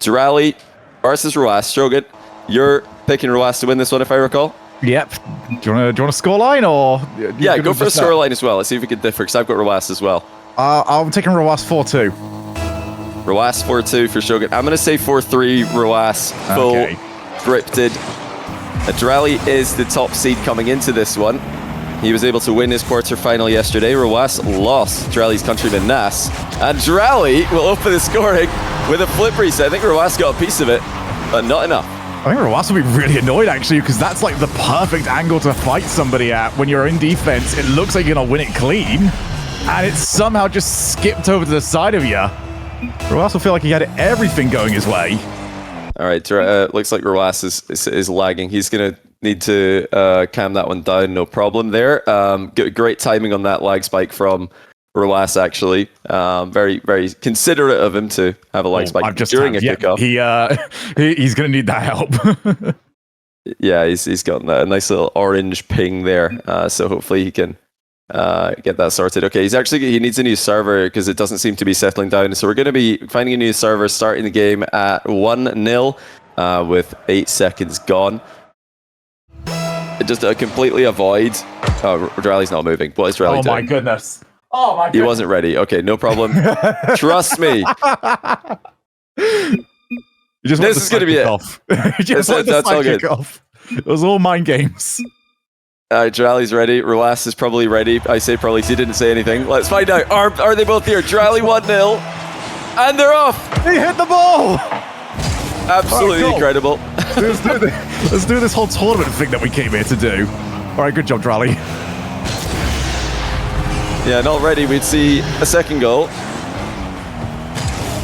Dralii versus Rw9. Strogan, you're picking Rw9 to win this one, if I recall. Yep. Do you want a scoreline or? Yeah, go for a scoreline as well. Let's see if we can differ, because I've got Rw9 as well. I'm taking Rw9 4-2. Rw9 4-2 for Shogun. I'm going to say 4-3 Rw9 full scripted. Dralii is the top seed coming into this one. He was able to win his quarterfinal yesterday. Rw9 lost Dralii's countryman Nas. And Dralii will open the scoring with a flip reset. I think Rw9 got a piece of it, but not enough. I think Rw9 will be really annoyed, actually, because that's like the perfect angle to fight somebody at. When you're in defense, it looks like you're going to win it clean, and it's somehow just skipped over to the side of you. Rw9 will feel like he had everything going his way. All right, looks like Rw9 is lagging. He's going to need to calm that one down, no problem there. Great timing on that lag spike from Rw9, actually. Very, very considerate of him to have a lag spike during a kickoff. He's going to need that help. Yeah, he's got a nice little orange ping there, so hopefully he can get that sorted. Okay, he needs a new server because it doesn't seem to be settling down. So we're going to be finding a new server, starting the game at 1-0 with 8 seconds gone. Just completely avoid. Oh, Dralii's not moving. What is Dralii doing? Oh my goodness. Oh my goodness. He wasn't ready. Okay, no problem. Trust me. This is going to be it. That's all good. It was all mind games. Dralii's ready. Rw9 is probably ready. I say probably, he didn't say anything. Let's find out. Are they both here? Dralii 1-0. And they're off. He hit the ball. Absolutely incredible. Let's do this whole tournament thing that we came here to do. All right, good job, Dralii. Yeah, and already we'd see a second goal.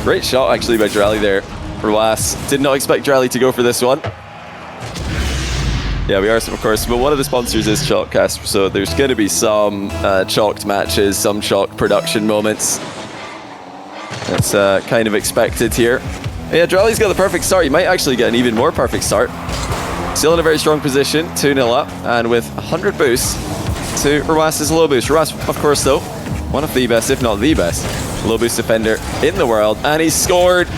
Great shot, actually, by Dralii there. Rw9 did not expect Dralii to go for this one. Yeah, we are, of course, but one of the sponsors is Chalkcast, so there's going to be some chalked matches, some chalked production moments. That's kind of expected here. Yeah, Dralii's got the perfect start. He might actually get an even more perfect start. Still in a very strong position, 2-0 up, and with 100 boosts to Rw9's low boost. Rw9, of course, though, one of the best, if not the best, low boost defender in the world, and he scored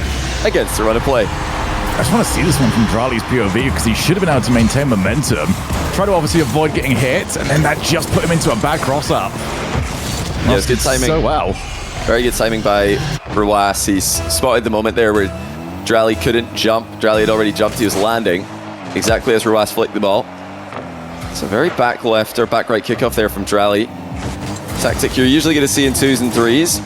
against the run of play. I just want to see this one from Dralii's POV because he should have been able to maintain momentum. Try to obviously avoid getting hit, and then that just put him into a bad cross-up. Yeah, it's good timing. So well. Very good timing by Rw9. He's spotted the moment there where Dralii couldn't jump. Dralii had already jumped. He was landing exactly as Rw9 flicked the ball. It's a very back left or back right kickoff there from Dralii. Tactic you're usually going to see in 2s and 3s.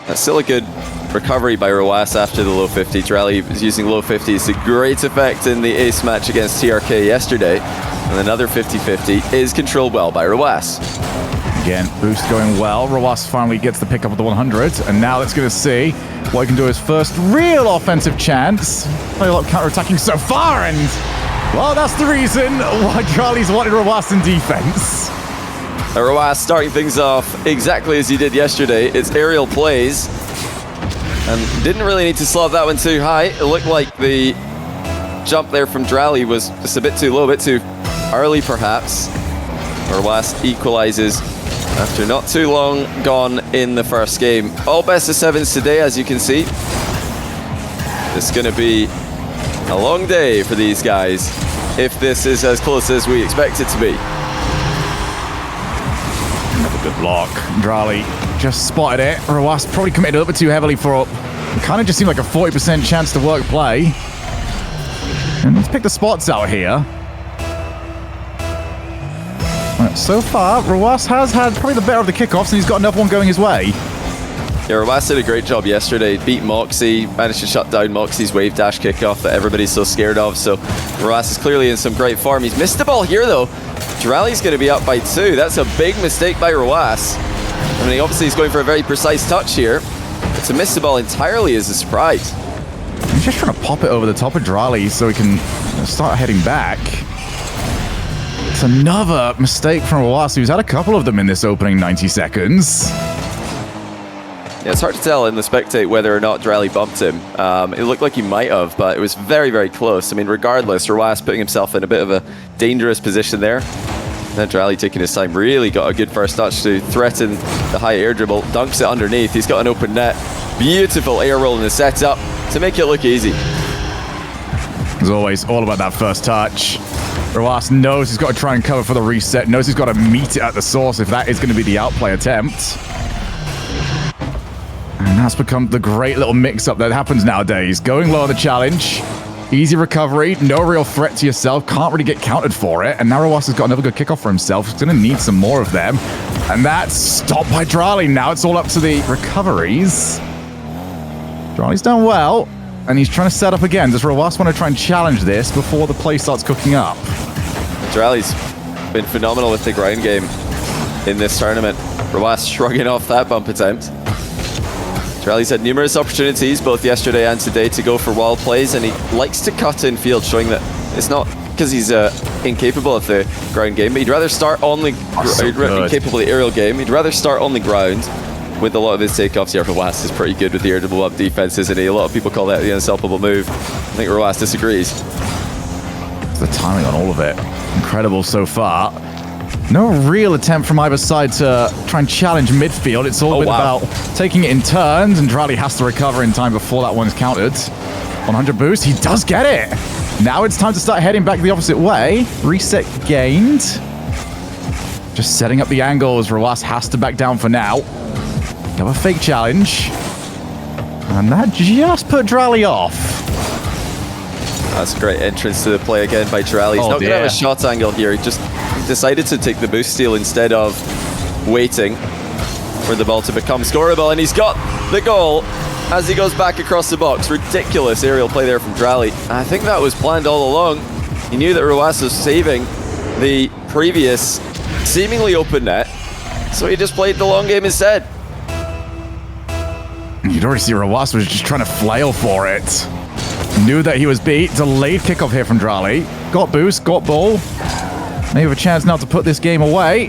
That's still a good recovery by Rw9 after the low 50. Dralii was using low 50s to great effect in the ace match against TRK yesterday. And another 50-50 is controlled well by Rw9. Again, boost going well. Rw9 finally gets the pick up of the 100. And now let's going to see what he can do his first real offensive chance. A lot of counter-attacking so far, and well, that's the reason why Dralii's wanted Rw9 in defense. Rw9 starting things off exactly as he did yesterday. It's aerial plays. And didn't really need to slob that one too high. It looked like the jump there from Dralii was just a bit too low, a bit too early perhaps. Rw9 equalizes after not too long gone in the first game. All best of 7s today, as you can see. It's going to be a long day for these guys if this is as close as we expect it to be. Another good block. Dralii just spotted it. Rw9 probably committed a little bit too heavily for it. Kind of just seemed like a 40% chance to work play. And let's pick the spots out here. Right, so far, Rw9 has had probably the better of the kickoffs, and he's got another one going his way. Yeah, Rw9 did a great job yesterday. Beat Moxie, managed to shut down Moxie's wave dash kickoff that everybody's so scared of. So Rw9 is clearly in some great form. He's missed the ball here, though. Dralii's going to be up by 2. That's a big mistake by Rw9. I mean, obviously he's going for a very precise touch here. But to miss the ball entirely is a surprise. He's just trying to pop it over the top of Dralii so he can start heading back. It's another mistake from Rw9, who's had a couple of them in this opening 90 seconds. Yeah, it's hard to tell in the spectate whether or not Dralii bumped him. It looked like he might have, but it was very, very close. I mean, regardless, Rw9 putting himself in a bit of a dangerous position there. Then Dralii taking his time, really got a good first touch to threaten the high air dribble, dunks it underneath. He's got an open net. Beautiful air roll in the setup to make it look easy. As always, all about that first touch. Rw9 knows he's got to try and cover for the reset, knows he's got to meet it at the source if that is going to be the outplay attempt. And that's become the great little mix-up that happens nowadays. Going low on the challenge, easy recovery, no real threat to yourself, can't really get counted for it, and now Rw9 has got another good kickoff for himself. He's going to need some more of them. And that's stopped by Dralii. Now it's all up to the recoveries. Dralii's done well, and he's trying to set up again. Does Rw9 want to try and challenge this before the play starts cooking up? Dralii's been phenomenal with the ground game in this tournament. Rw9 shrugging off that bump attempt. Dralii's had numerous opportunities, both yesterday and today, to go for wall plays, and he likes to cut in field, showing that it's not because he's incapable of the ground game, but he'd rather start on the incapable of the aerial game. He'd rather start on the ground. With a lot of his takeoffs here, Rw9 is pretty good with the air double up defense, isn't he? A lot of people call that the unstoppable move. I think Rw9 disagrees. The timing on all of it, incredible so far. No real attempt from either side to try and challenge midfield. It's all been about taking it in turns, and Dralii has to recover in time before that one's counted. 100 boost, he does get it. Now it's time to start heading back the opposite way. Reset gained. Just setting up the angles. Rw9 has to back down for now. Got a fake challenge. And that just put Dralii off. That's a great entrance to the play again by Dralii. He's not going to have a shot angle here. He just decided to take the boost steal instead of waiting for the ball to become scoreable. And he's got the goal as he goes back across the box. Ridiculous aerial play there from Dralii. I think that was planned all along. He knew that Rw9 was saving the previous seemingly open net, so he just played the long game instead. You'd already see Rw9 was just trying to flail for it. Knew that he was beat. Delayed kickoff here from Dralii. Got boost, got ball. May have a chance now to put this game away.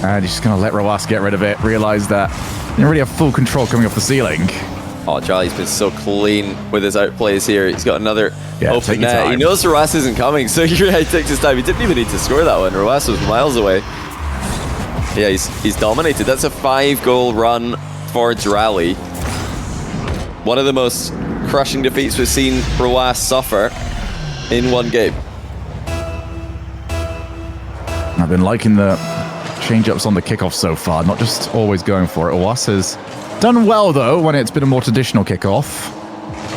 And he's just going to let Rw9 get rid of it. Realize that he didn't really have full control coming off the ceiling. Oh, Dralii's been so clean with his outplays here. He's got another open net. He knows Rw9 isn't coming, so he takes his time. He didn't even need to score that one. Rw9 was miles away. Yeah, he's dominated. That's a 5-goal run for Dralii. One of the most crushing defeats we've seen Rw9 suffer in one game. I've been liking the change-ups on the kickoff so far, not just always going for it. Rw9 has done well, though, when it's been a more traditional kickoff.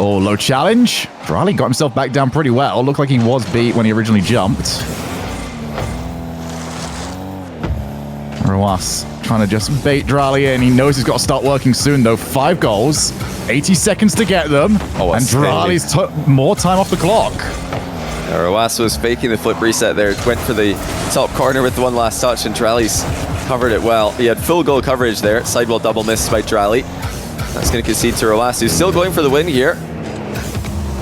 Oh, low challenge. Dralii got himself back down pretty well. Looked like he was beat when he originally jumped. Rw9 trying to just bait Dralii in. He knows he's got to start working soon, though. 5 goals, 80 seconds to get them, and Dralii's took more time off the clock. Rw9 was faking the flip reset there, went for the top corner with the one last touch, and Dralii's covered it well. He had full goal coverage there. Sidewall double missed by Dralii. That's going to concede to Rw9, who's still going for the win here.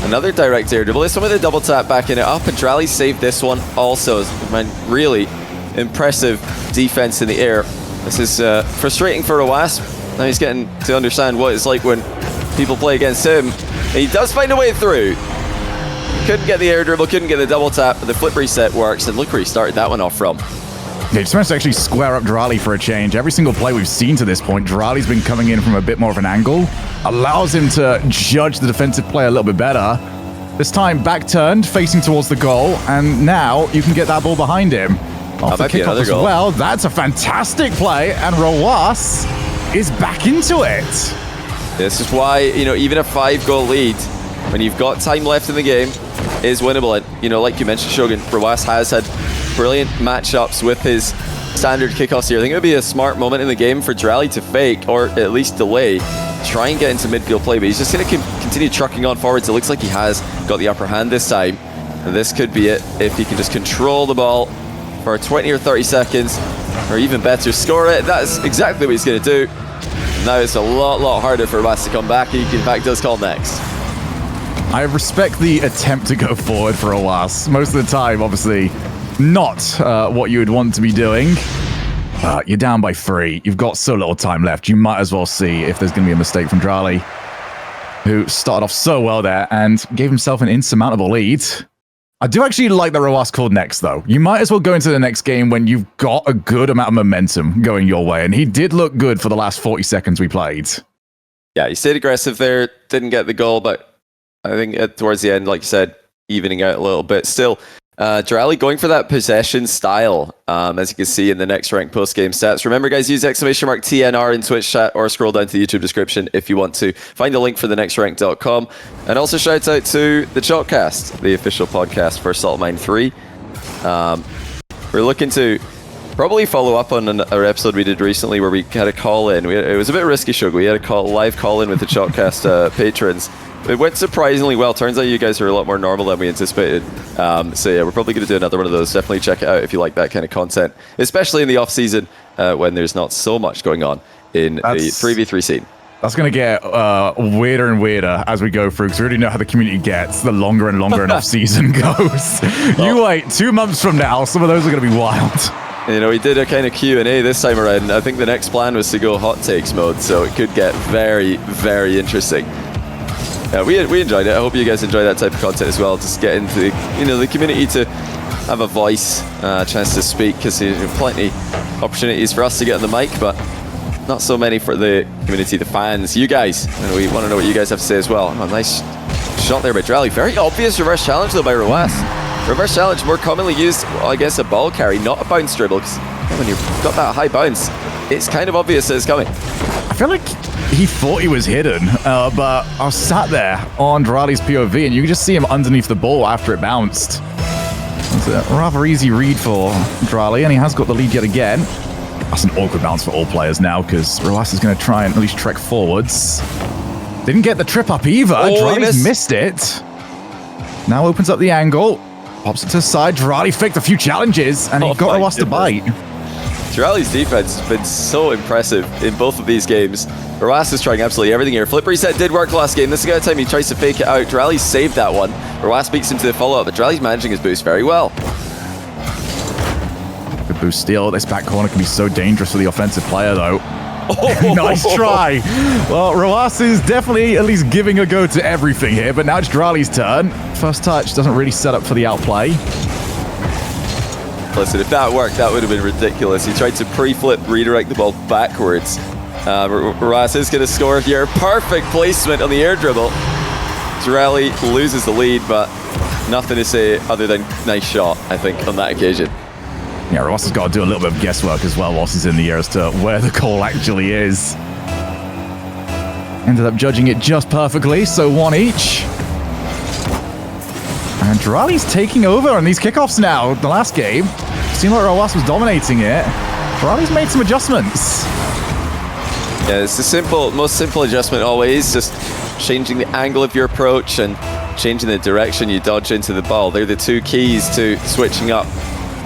Another direct air dribble. This one with a double tap backing it up, and Dralii saved this one also. Really impressive defense in the air. This is frustrating for Rw9. Now he's getting to understand what it's like when people play against him. And he does find a way through. Couldn't get the air dribble, couldn't get the double tap, but the flip reset works, and look where he started that one off from. Yeah, just managed to actually square up Dralii for a change. Every single play we've seen to this point, Dralii's been coming in from a bit more of an angle. Allows him to judge the defensive play a little bit better. This time back turned, facing towards the goal, and now you can get that ball behind him. Off the kickoff as well. That's a fantastic play, and Rw9 is back into it. This is why, even a 5-goal lead, when you've got time left in the game, is winnable. And, like you mentioned, Shogun, Rw9 has had brilliant matchups with his standard kickoffs here. I think it would be a smart moment in the game for Dralii to fake, or at least delay, try and get into midfield play, but he's just going to continue trucking on forwards. It looks like he has got the upper hand this time, and this could be it if he can just control the ball for 20 or 30 seconds, or even better, score it. That's exactly what he's going to do. Now it's a lot harder for Rw9 to come back. He, in fact, does call next. I respect the attempt to go forward for Rw9. Most of the time, obviously, not what you would want to be doing. You're down by 3. You've got so little time left. You might as well see if there's going to be a mistake from Dralii, who started off so well there and gave himself an insurmountable lead. I do actually like that Rw9 called next, though. You might as well go into the next game when you've got a good amount of momentum going your way, and he did look good for the last 40 seconds we played. Yeah, he stayed aggressive there, didn't get the goal, but I think towards the end, like you said, evening out a little bit. Still, Dralii going for that possession style, as you can see in the next rank post-game stats. Remember, guys, use !TNR in Twitch chat or scroll down to the YouTube description if you want to find the link for thenextrank.com. And also shout out to the Chalkcast, the official podcast for Salt Mine 3. We're looking to probably follow up on an episode we did recently where we had a call-in. It was a bit risky, Shug. We had a live call-in with the Chalkcast patrons. It went surprisingly well. Turns out you guys are a lot more normal than we anticipated. So yeah, we're probably going to do another one of those. Definitely check it out if you like that kind of content, especially in the off-season when there's not so much going on in the 3v3 scene. That's going to get weirder and weirder as we go through, because we already know how the community gets the longer and longer an off-season goes. You wait, 2 months from now, some of those are going to be wild. You know, we did a kind of Q&A this time around. I think the next plan was to go hot takes mode, so it could get very, very interesting. Yeah, we enjoyed it. I hope you guys enjoy that type of content as well. Just get into the community to have a voice, a chance to speak, because there's plenty opportunities for us to get on the mic, but not so many for the community, the fans, you guys. And we want to know what you guys have to say as well. Oh, nice shot there by Dralii. Very obvious reverse challenge though by Rw9. Reverse challenge more commonly used, well, I guess, a ball carry, not a bounce dribble, because when you've got that high bounce, it's kind of obvious that it's coming. I feel like he thought he was hidden, but I was sat there on Dralii's POV, and you could just see him underneath the ball after it bounced. It's a rather easy read for Dralii, and he has got the lead yet again. That's an awkward bounce for all players now, because Rw9 is going to try and at least trek forwards. Didn't get the trip up either. Dralii's missed it. Now opens up the angle. Pops it to the side. Dralii faked a few challenges, and he got Rw9 to bite. Dralii's defense has been so impressive in both of these games. Rw9 is trying absolutely everything here. Flip reset did work last game. This is the time he tries to fake it out. Dralii saved that one. Rw9 beats him to the follow-up, but Dralii's managing his boost very well. Good boost steal. This back corner can be so dangerous for the offensive player, though. Oh, nice try. Well, Rw9 is definitely at least giving a go to everything here, but now it's Dralii's turn. First touch doesn't really set up for the outplay. Listen, if that worked, that would have been ridiculous. He tried to pre-flip, redirect the ball backwards. Rw9 is going to score here. Perfect placement on the air dribble. Dralii loses the lead, but nothing to say other than nice shot, I think, on that occasion. Yeah, Rw9 has got to do a little bit of guesswork as well whilst he's in the air as to where the goal actually is. Ended up judging it just perfectly, so one each. And Dralii's taking over on these kickoffs now. The last game seemed like Rw9 was dominating it. Dralii's made some adjustments. Yeah, it's the most simple adjustment always, just changing the angle of your approach and changing the direction you dodge into the ball. They're the two keys to switching up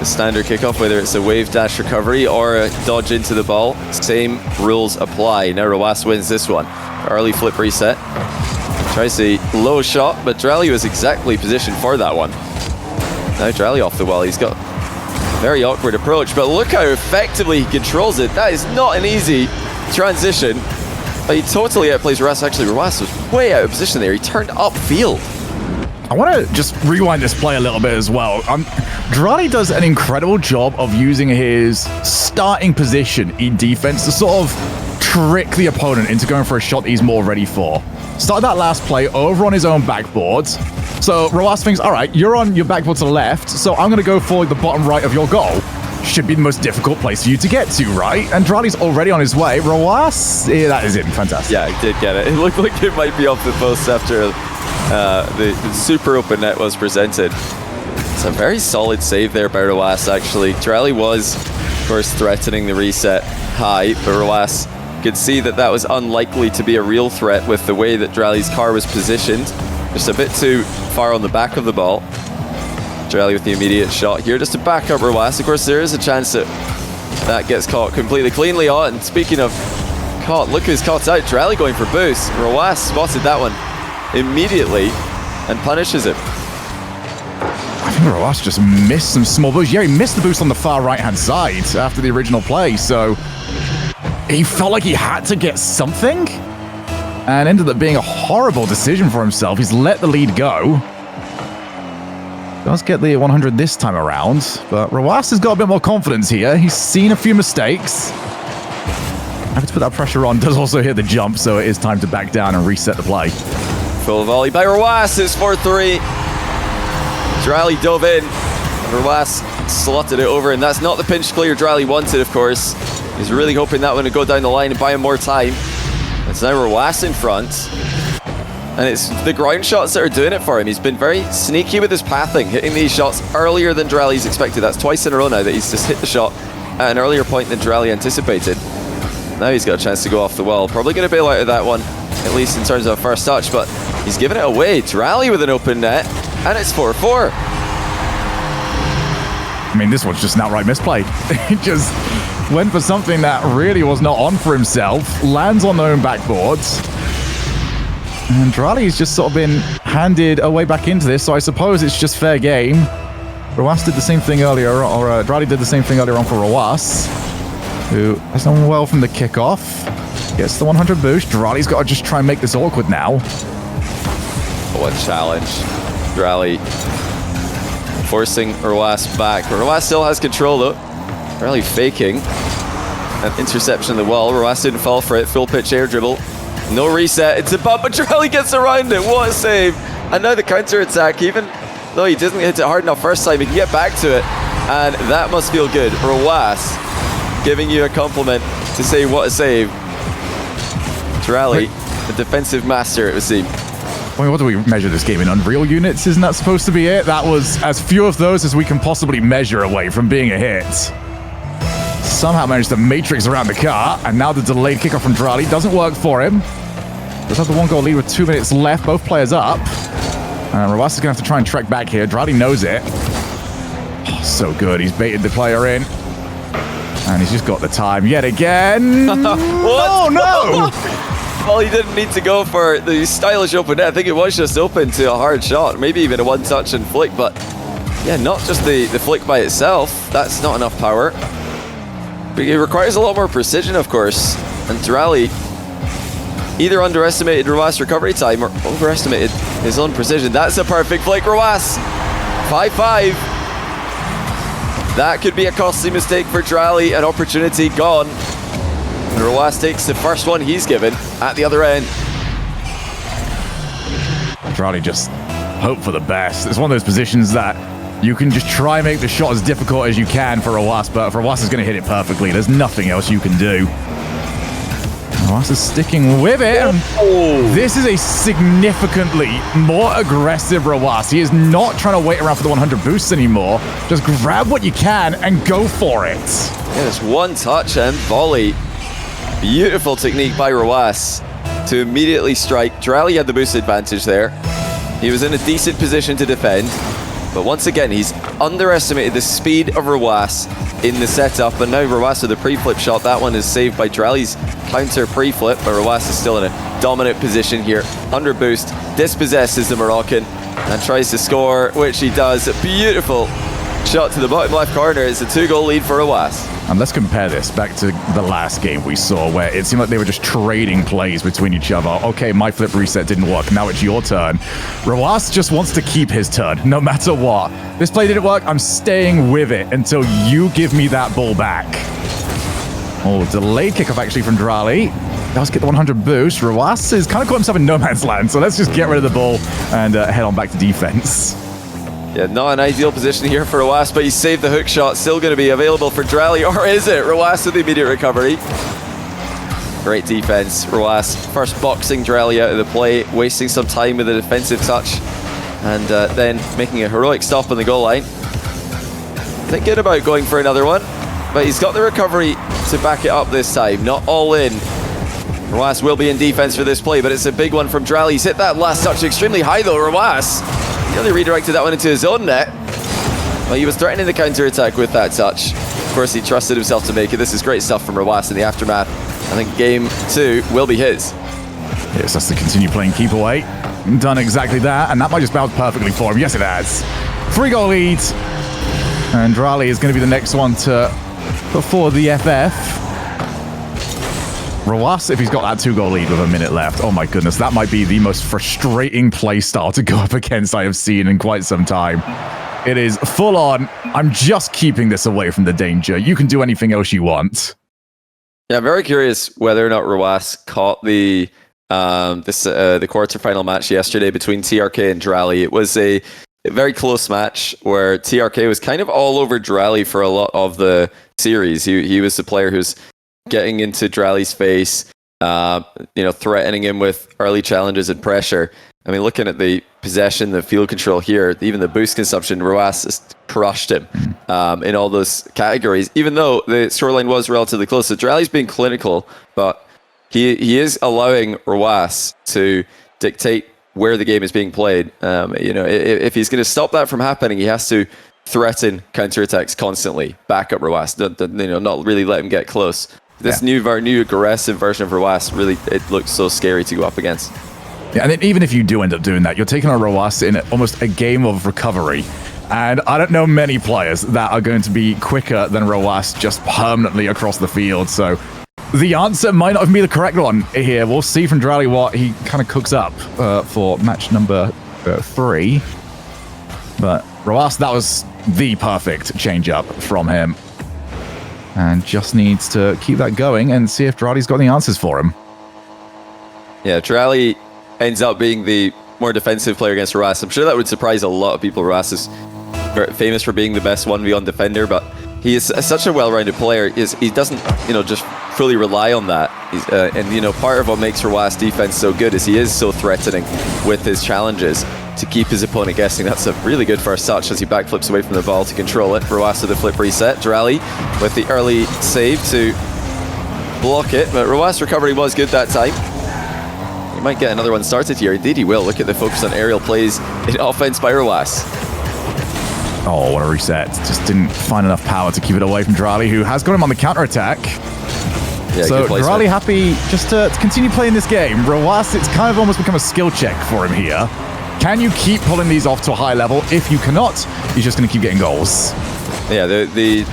the standard kickoff, whether it's a wave dash recovery or a dodge into the ball. Same rules apply. Now Rw9 wins this one. Early flip reset. Tries the low shot, but Dralii was exactly positioned for that one. Now Dralii off the wall. He's got a very awkward approach, but look how effectively he controls it. That is not an easy transition. But he totally outplays Rw9. Actually, Rw9 was way out of position there. He turned upfield. I want to just rewind this play a little bit as well. Dralii does an incredible job of using his starting position in defense to sort of trick the opponent into going for a shot he's more ready for. Started that last play over on his own backboard. So Rw9 thinks, all right, you're on your backboard to the left, so I'm going to go for the bottom right of your goal. Should be the most difficult place for you to get to, right? And Dralii's already on his way. Rw9, yeah, that is him. Fantastic. Yeah, he did get it. It looked like it might be off the post after the super open net was presented. It's a very solid save there by Rw9, actually. Dralii was, of course, threatening the reset high, but Rw9 could see that that was unlikely to be a real threat with the way that Dralii's car was positioned. Just a bit too far on the back of the ball. Dralii with the immediate shot here just to back up Rw9. Of course, there is a chance that that gets caught completely cleanly on. And speaking of caught, look who's caught out. Dralii going for boost. Rw9 spotted that one immediately and punishes him. I think Rw9 just missed some small boosts. Yeah, he missed the boost on the far right-hand side after the original play, so he felt like he had to get something and ended up being a horrible decision for himself. He's let the lead go. Does get the 100 this time around, but Rw9 has got a bit more confidence here. He's seen a few mistakes. having to put that pressure on does also hit the jump, so it is time to back down and reset the play. Full volley by Rw9. It's 4-3. Dralii dove in. Rw9 slotted it over, and that's not the pinch clear Dralii wanted, of course. He's really hoping that one to go down the line and buy him more time. It's now Rw9 in front. And it's the ground shots that are doing it for him. He's been very sneaky with his pathing, hitting these shots earlier than Dralii's expected. That's twice in a row now that he's just hit the shot at an earlier point than Dralii anticipated. Now he's got a chance to go off the wall. Probably going to bail out of that one, at least in terms of a first touch, but he's given it away. Dralii with an open net, and it's 4-4. I mean, this one's just an outright misplay. He just went for something that really was not on for himself, lands on their own backboards. And Dralii's just sort of been handed a way back into this, so I suppose it's just fair game. Rw9 did the same thing earlier, or Dralii did the same thing earlier on for Rw9, who has done well from the kickoff. Gets the 100 boost. Dralii's got to just try and make this awkward now. What a challenge. Dralii forcing Rw9 back. Rw9 still has control though. Dralii faking. An interception in the wall. Rw9 didn't fall for it. Full pitch air dribble. No reset. It's a bump, but Dralii gets around it. What a save. And now the counter attack, even though he doesn't hit it hard enough first time, he can get back to it. And that must feel good. Rw9 giving you a compliment to say what a save. Dralii, the defensive master, it would seem. I mean, what do we measure this game in? Unreal units? Isn't that supposed to be it? That was as few of those as we can possibly measure away from being a hit. Somehow managed to matrix around the car, and now the delayed kickoff from Dralii doesn't work for him. Does have the 1-goal lead with 2 minutes left, both players up. And Rw9 is going to have to try and trek back here. Dralii knows it. Oh, so good. He's baited the player in. And he's just got the time yet again. What? Oh, no! Well, he didn't need to go for the stylish open net. I think it was just open to a hard shot, maybe even a one-touch and flick, but yeah, not just the flick by itself. That's not enough power. But it requires a lot more precision, of course. And Dralii either underestimated Rw9's recovery time or overestimated his own precision. That's a perfect flick, Rw9. 5-5. That could be a costly mistake for Dralii. An opportunity gone. And Rw9 takes the first one he's given at the other end. Dralii just hope for the best. It's one of those positions that you can just try and make the shot as difficult as you can for Rw9, but if Rw9 is going to hit it perfectly, there's nothing else you can do. Rw9 is sticking with it. This is a significantly more aggressive Rw9. He is not trying to wait around for the 100 boosts anymore. Just grab what you can and go for it. Yeah, it's one touch and volley. Beautiful technique by Rw9 to immediately strike. Dralii had the boost advantage there. He was in a decent position to defend. But once again, he's underestimated the speed of Rw9 in the setup. And now Rw9 with a pre-flip shot. That one is saved by Dralii's counter pre-flip. But Rw9 is still in a dominant position here. Under boost, dispossesses the Moroccan and tries to score, which he does. A beautiful shot to the bottom left corner. It's a 2-goal lead for Rw9. And let's compare this back to the last game we saw, where it seemed like they were just trading plays between each other. Okay, my flip reset didn't work. Now it's your turn. Rw9 just wants to keep his turn, no matter what. This play didn't work. I'm staying with it until you give me that ball back. Oh, delayed kickoff actually from Dralii. Does get the 100 boost. Rw9 has kind of caught himself in no man's land, so let's just get rid of the ball and head on back to defense. Yeah, not an ideal position here for Rw9, but he saved the hook shot. Still going to be available for Dralii, or is it? Rw9 with the immediate recovery. Great defense. Rw9 first boxing Dralii out of the play, wasting some time with a defensive touch, and then making a heroic stop on the goal line. Thinking about going for another one, but he's got the recovery to back it up this time. Not all in. Rw9 will be in defense for this play, but it's a big one from Dralii. He's hit that last touch extremely high though, Rw9. He only redirected that one into his own net. Well, he was threatening the counter-attack with that touch. Of course, he trusted himself to make it. This is great stuff from Rw9 in the aftermath. I think game 2 will be his. Yes, that's to continue playing keep away. Done exactly that, and that might just bounce perfectly for him. Yes, it has. 3-goal lead. And Dralii is going to be the next one to put forward the FF. Rw9, if he's got that 2-goal lead with a minute left, oh my goodness, that might be the most frustrating play style to go up against I have seen in quite some time. It is full on, I'm just keeping this away from the danger. You can do anything else you want. Yeah, I'm very curious whether or not Rw9 caught the quarterfinal match yesterday between TRK and Dralii. It was a very close match where TRK was kind of all over Dralii for a lot of the series. He was the player who's getting into Dralii's face, threatening him with early challenges and pressure. I mean, looking at the possession, the field control here, even the boost consumption, Rw9 just crushed him in all those categories, even though the scoreline was relatively close. So Dralii's being clinical, but he is allowing Rw9 to dictate where the game is being played. If he's going to stop that from happening, he has to threaten counterattacks constantly, back up Rw9, not really let him get close. This new aggressive version of Rw9, really, it looks so scary to go up against. Yeah, and then even if you do end up doing that, you're taking on Rw9 in almost a game of recovery. And I don't know many players that are going to be quicker than Rw9 just permanently across the field. So the answer might not be the correct one here. We'll see from Dralii what he kind of cooks up for match number 3. But Rw9, that was the perfect change-up from him. And just needs to keep that going and see if Dralii's got any answers for him. Yeah, Dralii ends up being the more defensive player against Rw9. I'm sure that would surprise a lot of people. Rw9 is very famous for being the best 1v1 defender, but he is such a well-rounded player. He doesn't, just fully rely on that. Part of what makes Rw9's defense so good is he is so threatening with his challenges to keep his opponent guessing. That's a really good first touch as he backflips away from the ball to control it. Rw9 with the flip reset. Dralii with the early save to block it, but Rw9's recovery was good that time. He might get another one started here. Indeed he will. Look at the focus on aerial plays in offense by Rw9. Oh, what a reset. Just didn't find enough power to keep it away from Dralii, who has got him on the counterattack. Yeah, so Dralii happy just to continue playing this game. Rw9, it's kind of almost become a skill check for him here. Can you keep pulling these off to a high level? If you cannot, he's just going to keep getting goals. Yeah, the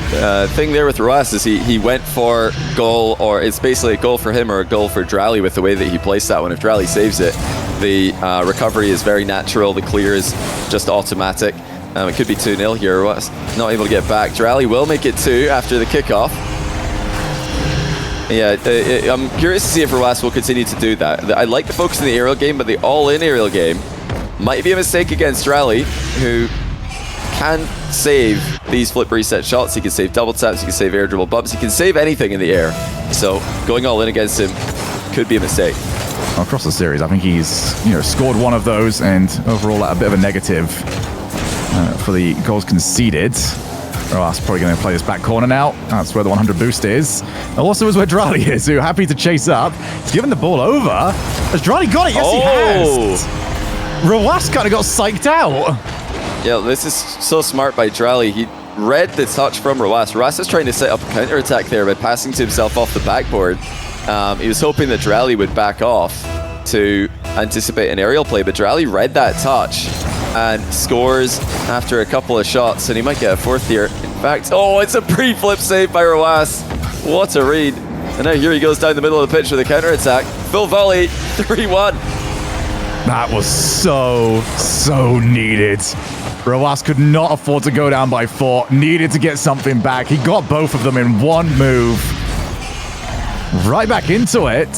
thing there with Rw9 is he went for goal, or it's basically a goal for him or a goal for Dralii with the way that he placed that one. If Dralii saves it, the recovery is very natural. The clear is just automatic. It could be 2-0 here. Rw9 not able to get back. Dralii will make it 2 after the kickoff. Yeah, I'm curious to see if Rw9 will continue to do that. I like the focus in the aerial game, but the all-in aerial game might be a mistake against Dralii, who can save these flip reset shots. He can save double taps, he can save air dribble bumps, he can save anything in the air. So going all in against him could be a mistake. Across the series, I think he's scored one of those, and overall a bit of a negative for the goals conceded. Rw9 probably going to play this back corner now. That's where the 100 boost is. Also is where Dralii is, who happy to chase up. He's given the ball over. Has Dralii got it? Yes, he has. Rw9 kind of got psyched out. Yeah, this is so smart by Dralii. He read the touch from Rw9. Rw9 is trying to set up a counter-attack there by passing to himself off the backboard. He was hoping that Dralii would back off to anticipate an aerial play, but Dralii read that touch and scores after a couple of shots, and he might get a fourth here. In fact, it's a pre-flip save by Rw9. What a read. And now here he goes down the middle of the pitch with a counter-attack. Full volley, 3-1. That was so needed. Rw9 could not afford to go down by 4. Needed to get something back. He got both of them in one move. Right back into it.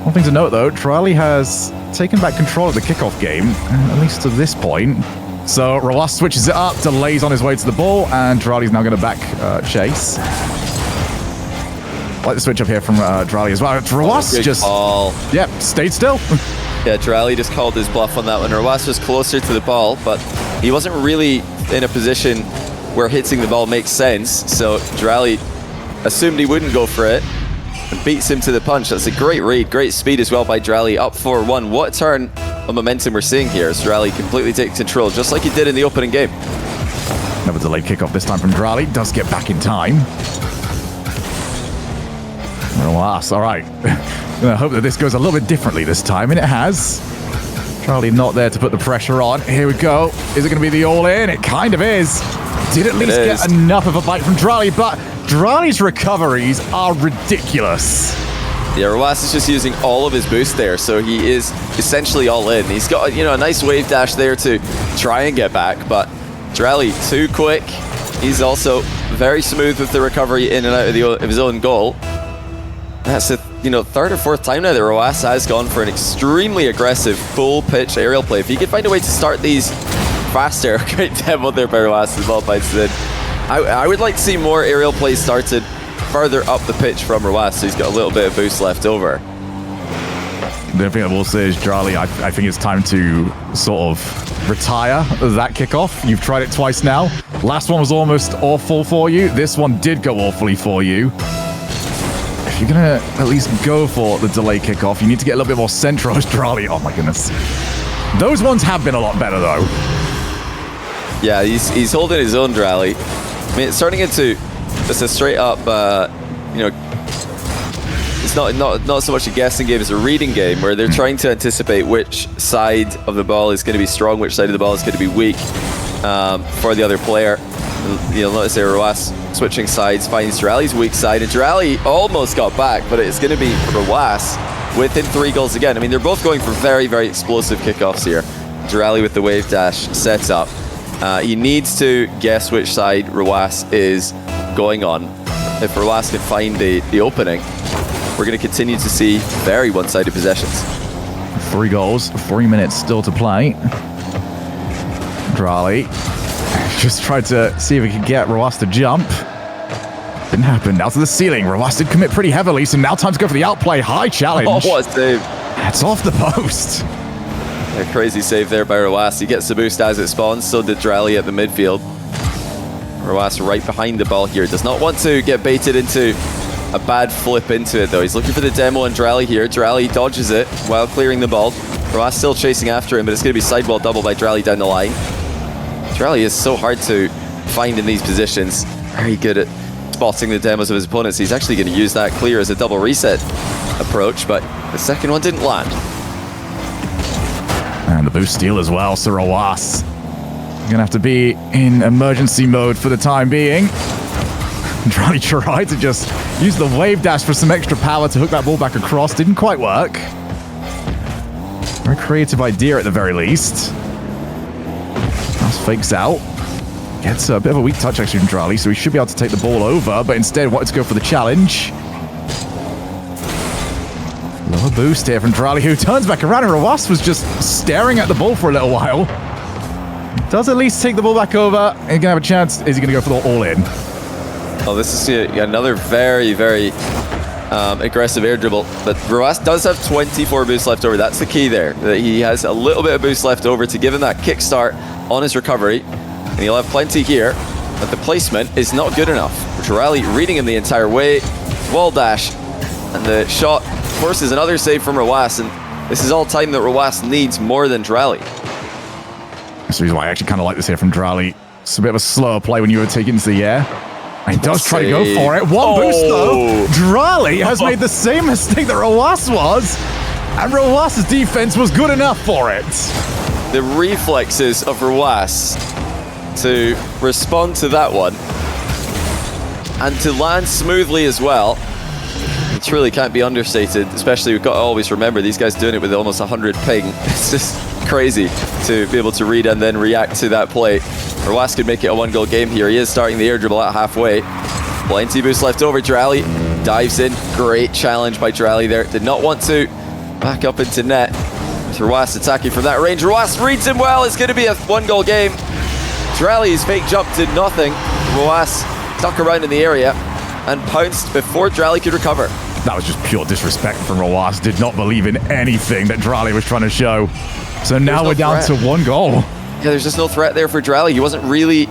One thing to note, though, Dralii has taken back control of the kickoff game, at least to this point. So Rw9 switches it up, delays on his way to the ball, and Dralii's now going to back chase. I like the switch up here from Dralii as well. Rw9 just ball. Yep, stayed still. Yeah, Dralii just called his bluff on that one. Rw9 was closer to the ball, but he wasn't really in a position where hitting the ball makes sense. So Dralii assumed he wouldn't go for it and beats him to the punch. That's a great read, great speed as well by Dralii. Up 4-1. What a turn of momentum we're seeing here as Dralii completely takes control, just like he did in the opening game. Another delayed kickoff this time from Dralii. Does get back in time. Rw9, all right. I hope that this goes a little bit differently this time, and it has. Dralii not there to put the pressure on. Here we go. Is it going to be the all-in? It kind of is. Did at least get enough of a bite from Dralii, but Dralii's recoveries are ridiculous. Yeah, Rw9 is just using all of his boost there, so he is essentially all in. He's got, a nice wave dash there to try and get back, but Dralii too quick. He's also very smooth with the recovery in and out of his own goal. That's the third or fourth time now that Rw9 has gone for an extremely aggressive full pitch aerial play. If he could find a way to start these faster, great demo there by Rw9 as well by Sid. I would like to see more aerial plays started further up the pitch from Rw9, so he's got a little bit of boost left over. The only thing I will say is, Dralii, I think it's time to sort of retire that kickoff. You've tried it twice now. Last one was almost awful for you. This one did go awfully for you. If you're going to at least go for the delay kickoff, you need to get a little bit more central as Dralii. Oh my goodness. Those ones have been a lot better though. Yeah, he's holding his own, Dralii. I mean, it's turning into just a straight up, it's not so much a guessing game as a reading game where they're trying to anticipate which side of the ball is going to be strong, which side of the ball is going to be weak for the other player. You'll notice there, Rw9 switching sides, finds Dralii's weak side, and Dralii almost got back, but it's going to be Rw9 within 3 goals again. I mean, they're both going for very, very explosive kickoffs here. Dralii with the wave dash sets up. He needs to guess which side Rw9 is going on. If Rw9 can find the opening, we're going to continue to see very one-sided possessions. 3 goals, 3 minutes still to play. Dralii just tried to see if he could get Rw9 to jump. Didn't happen. Now to the ceiling. Rw9 did commit pretty heavily, so now time to go for the outplay. High challenge. Oh, what a save. That's off the post. A crazy save there by Rw9. He gets the boost as it spawns, so did Dralii at the midfield. Rw9 right behind the ball here. Does not want to get baited into a bad flip into it though. He's looking for the demo on Dralii here. Dralii dodges it while clearing the ball. Rw9 still chasing after him, but it's going to be sidewall double by Dralii down the line. Dralii is so hard to find in these positions. Very good at spotting the demos of his opponents. He's actually going to use that clear as a double reset approach, but the second one didn't land. And the boost steal as well, so Rw9 going to have to be in emergency mode for the time being. Dralii tried to just use the wave dash for some extra power to hook that ball back across. Didn't quite work. Very creative idea at the very least. Mouse fakes out. Gets a bit of a weak touch actually from Dralii, so he should be able to take the ball over, but instead wanted to go for the challenge. Lower boost here from Dralii, who turns back around, and Rw9 was just staring at the ball for a little while. Does at least take the ball back over. He's going to have a chance. Is he going to go for the all-in? Oh, this is another very, very aggressive air dribble. But Rw9 does have 24 boosts left over. That's the key there. That he has a little bit of boost left over to give him that kickstart on his recovery. And he'll have plenty here. But the placement is not good enough. Dralii reading him the entire way. Wall dash. And the shot forces another save from Rw9. And this is all time that Rw9 needs more than Dralii. That's the reason why I actually kind of like this here from Dralii. It's a bit of a slower play when you were taken into the air. He does try to go for it. One boost though. Dralii has made the same mistake that Rw9 was, and Rw9's defense was good enough for it. The reflexes of Rw9 to respond to that one and to land smoothly as well. It truly can't be understated, especially we've got to always remember these guys doing it with almost 100 ping. It's just crazy to be able to read and then react to that play. Rw9 could make it a 1-goal game here. He is starting the air dribble at halfway. Plenty boost left over. Dralii dives in. Great challenge by Dralii there. Did not want to back up into net. Rw9 attacking from that range. Rw9 reads him well. It's going to be a 1-goal game. Dralii's fake jump did nothing. Rw9 stuck around in the area and pounced before Dralii could recover. That was just pure disrespect from Rw9. Did not believe in anything that Dralii was trying to show. So now we're down to 1 goal. Yeah, there's just no threat there for Dralii. He wasn't really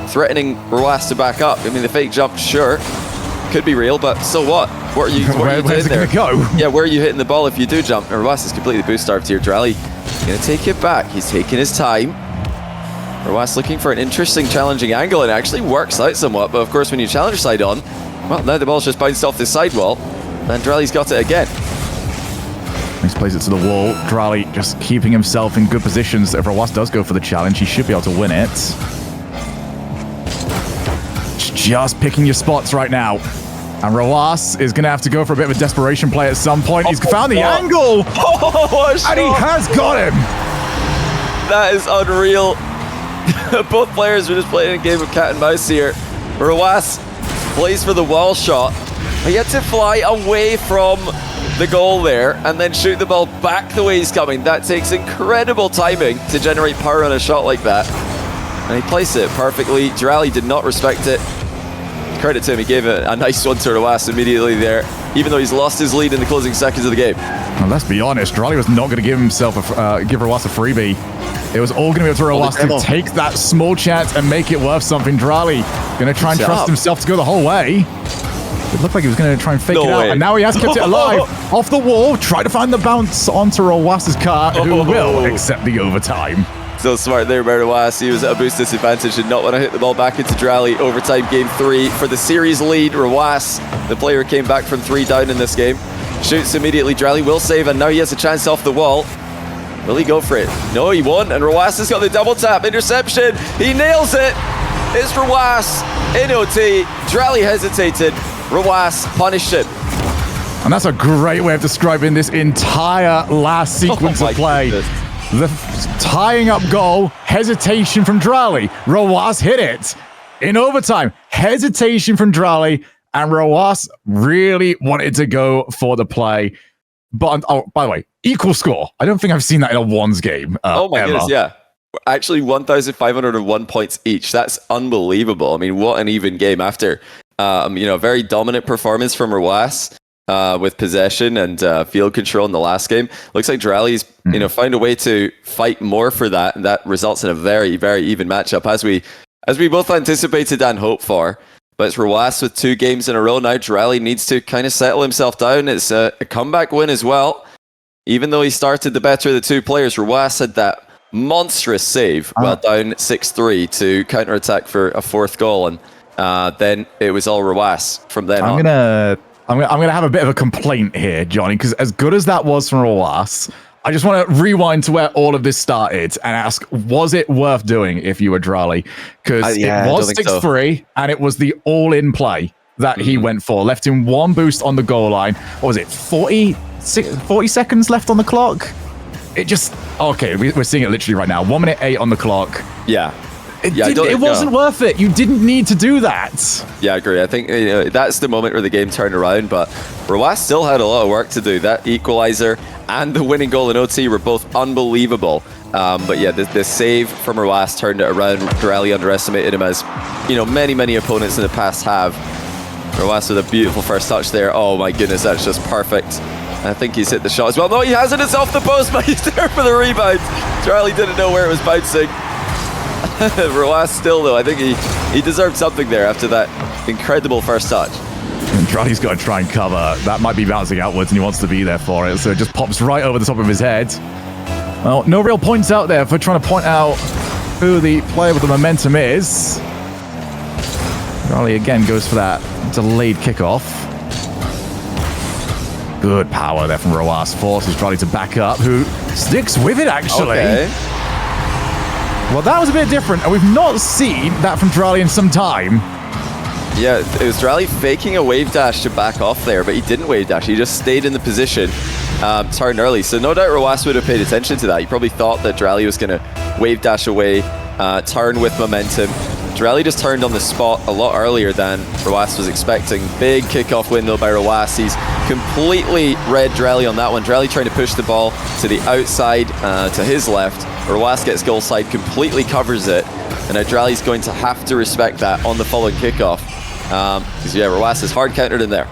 threatening Rw9 to back up. I mean, the fake jump, sure, could be real, but so what? Where's it going to go? Yeah, where are you hitting the ball if you do jump? Rw9 is completely boost starved here. Dralii going to take it back. He's taking his time. Rw9 looking for an interesting, challenging angle, and it actually works out somewhat, but of course when you challenge side on, well, now the ball's just bounced off this sidewall, and Dralii's got it again. He plays it to the wall. Dralii just keeping himself in good positions. If Rw9 does go for the challenge, he should be able to win it. Just picking your spots right now. And Rw9 is going to have to go for a bit of a desperation play at some point. He's found the angle! And he has got him! That is unreal. Both players are just playing a game of cat and mouse here. Rw9 plays for the wall shot, He had to fly away from the goal there and then shoot the ball back the way he's coming. That takes incredible timing to generate power on a shot like that. And he placed it perfectly. Dralii did not respect it. Credit to him, he gave it a nice one to Rwas immediately there, even though he's lost his lead in the closing seconds of the game. Well, let's be honest, Dralii was not going to give himself give Rwas a freebie. It was all going to be up to Rwas to take that small chance and make it worth something. Dralii going to try and trust himself to go the whole way. It looked like he was going to try and fake it out, and now he has kept it alive. Off the wall, try to find the bounce onto Rwas's car, who will accept the overtime. So smart there by Rwas. He was at a boost disadvantage, did not want to hit the ball back into Dralii. Overtime game 3 for the series lead. Rwas, the player, came back from 3 down in this game. Shoots immediately. Dralii will save, and now he has a chance off the wall. Will he go for it? No, he won't, and Rwas has got the double tap. Interception. He nails it. It's Rwas in OT. Dralii hesitated. Rwas punished it. And that's a great way of describing this entire last sequence of play. Goodness. The tying up goal, hesitation from Dralii. Rwas hit it in overtime. Hesitation from Dralii, and Rwas really wanted to go for the play. But, oh, by the way, equal score. I don't think I've seen that in a ones game. Oh my ever. goodness, yeah. Actually, 1,501 points each. That's unbelievable. I mean, what an even game after, very dominant performance from Rwas. With possession and field control in the last game. Looks like Dralii's, found a way to fight more for that, and that results in a very, very even matchup, as we both anticipated and hoped for. But it's Rwas with 2 games in a row now. Dralii needs to kind of settle himself down. It's a comeback win as well. Even though he started the better of the 2 players, Rwas had that monstrous save, well down 6-3 to counterattack for a 4th goal, and then it was all Rwas from then on. I'm gonna have a bit of a complaint here, Johnny, because as good as that was from Rwas, I just want to rewind to where all of this started and ask, was it worth doing if you were Dralii? Because it was 6-3, and it was the all-in play that he went for. Left him 1 boost on the goal line. What was it, 40 seconds left on the clock? It just... Okay, we're seeing it literally right now. 1 minute 8 on the clock. Yeah. It wasn't worth it. You didn't need to do that. Yeah, I agree. I think that's the moment where the game turned around, but Rwas still had a lot of work to do. That equalizer and the winning goal in OT were both unbelievable. But yeah, the save from Rwas turned it around. Dralii underestimated him, as many, many opponents in the past have. Rwas with a beautiful first touch there. Oh my goodness, that's just perfect. I think he's hit the shot as well. No, he hasn't. It's off the post, but he's there for the rebound. Dralii didn't know where it was bouncing. Rwas still, though, I think he deserved something there after that incredible first touch. Dralii's got to try and cover. That might be bouncing outwards, and he wants to be there for it, so it just pops right over the top of his head. Well, no real points out there for trying to point out who the player with the momentum is. Dralii again goes for that delayed kickoff. Good power there from Rwas. Forces Dralii to back up, who sticks with it, actually. Okay. Well, that was a bit different, and we've not seen that from Dralii in some time. Yeah, it was Dralii faking a wave dash to back off there, but he didn't wave dash. He just stayed in the position, turned early. So no doubt Rwas would have paid attention to that. He probably thought that Dralii was going to wave dash away, turn with momentum. Dralii just turned on the spot a lot earlier than Rwas was expecting. Big kickoff window by Rwas. He's completely read Dralii on that one. Dralii trying to push the ball to the outside, to his left. Rwas gets goal side, completely covers it. And now Dralii's going to have to respect that on the following kickoff. Because, Rwas is hard countered in there.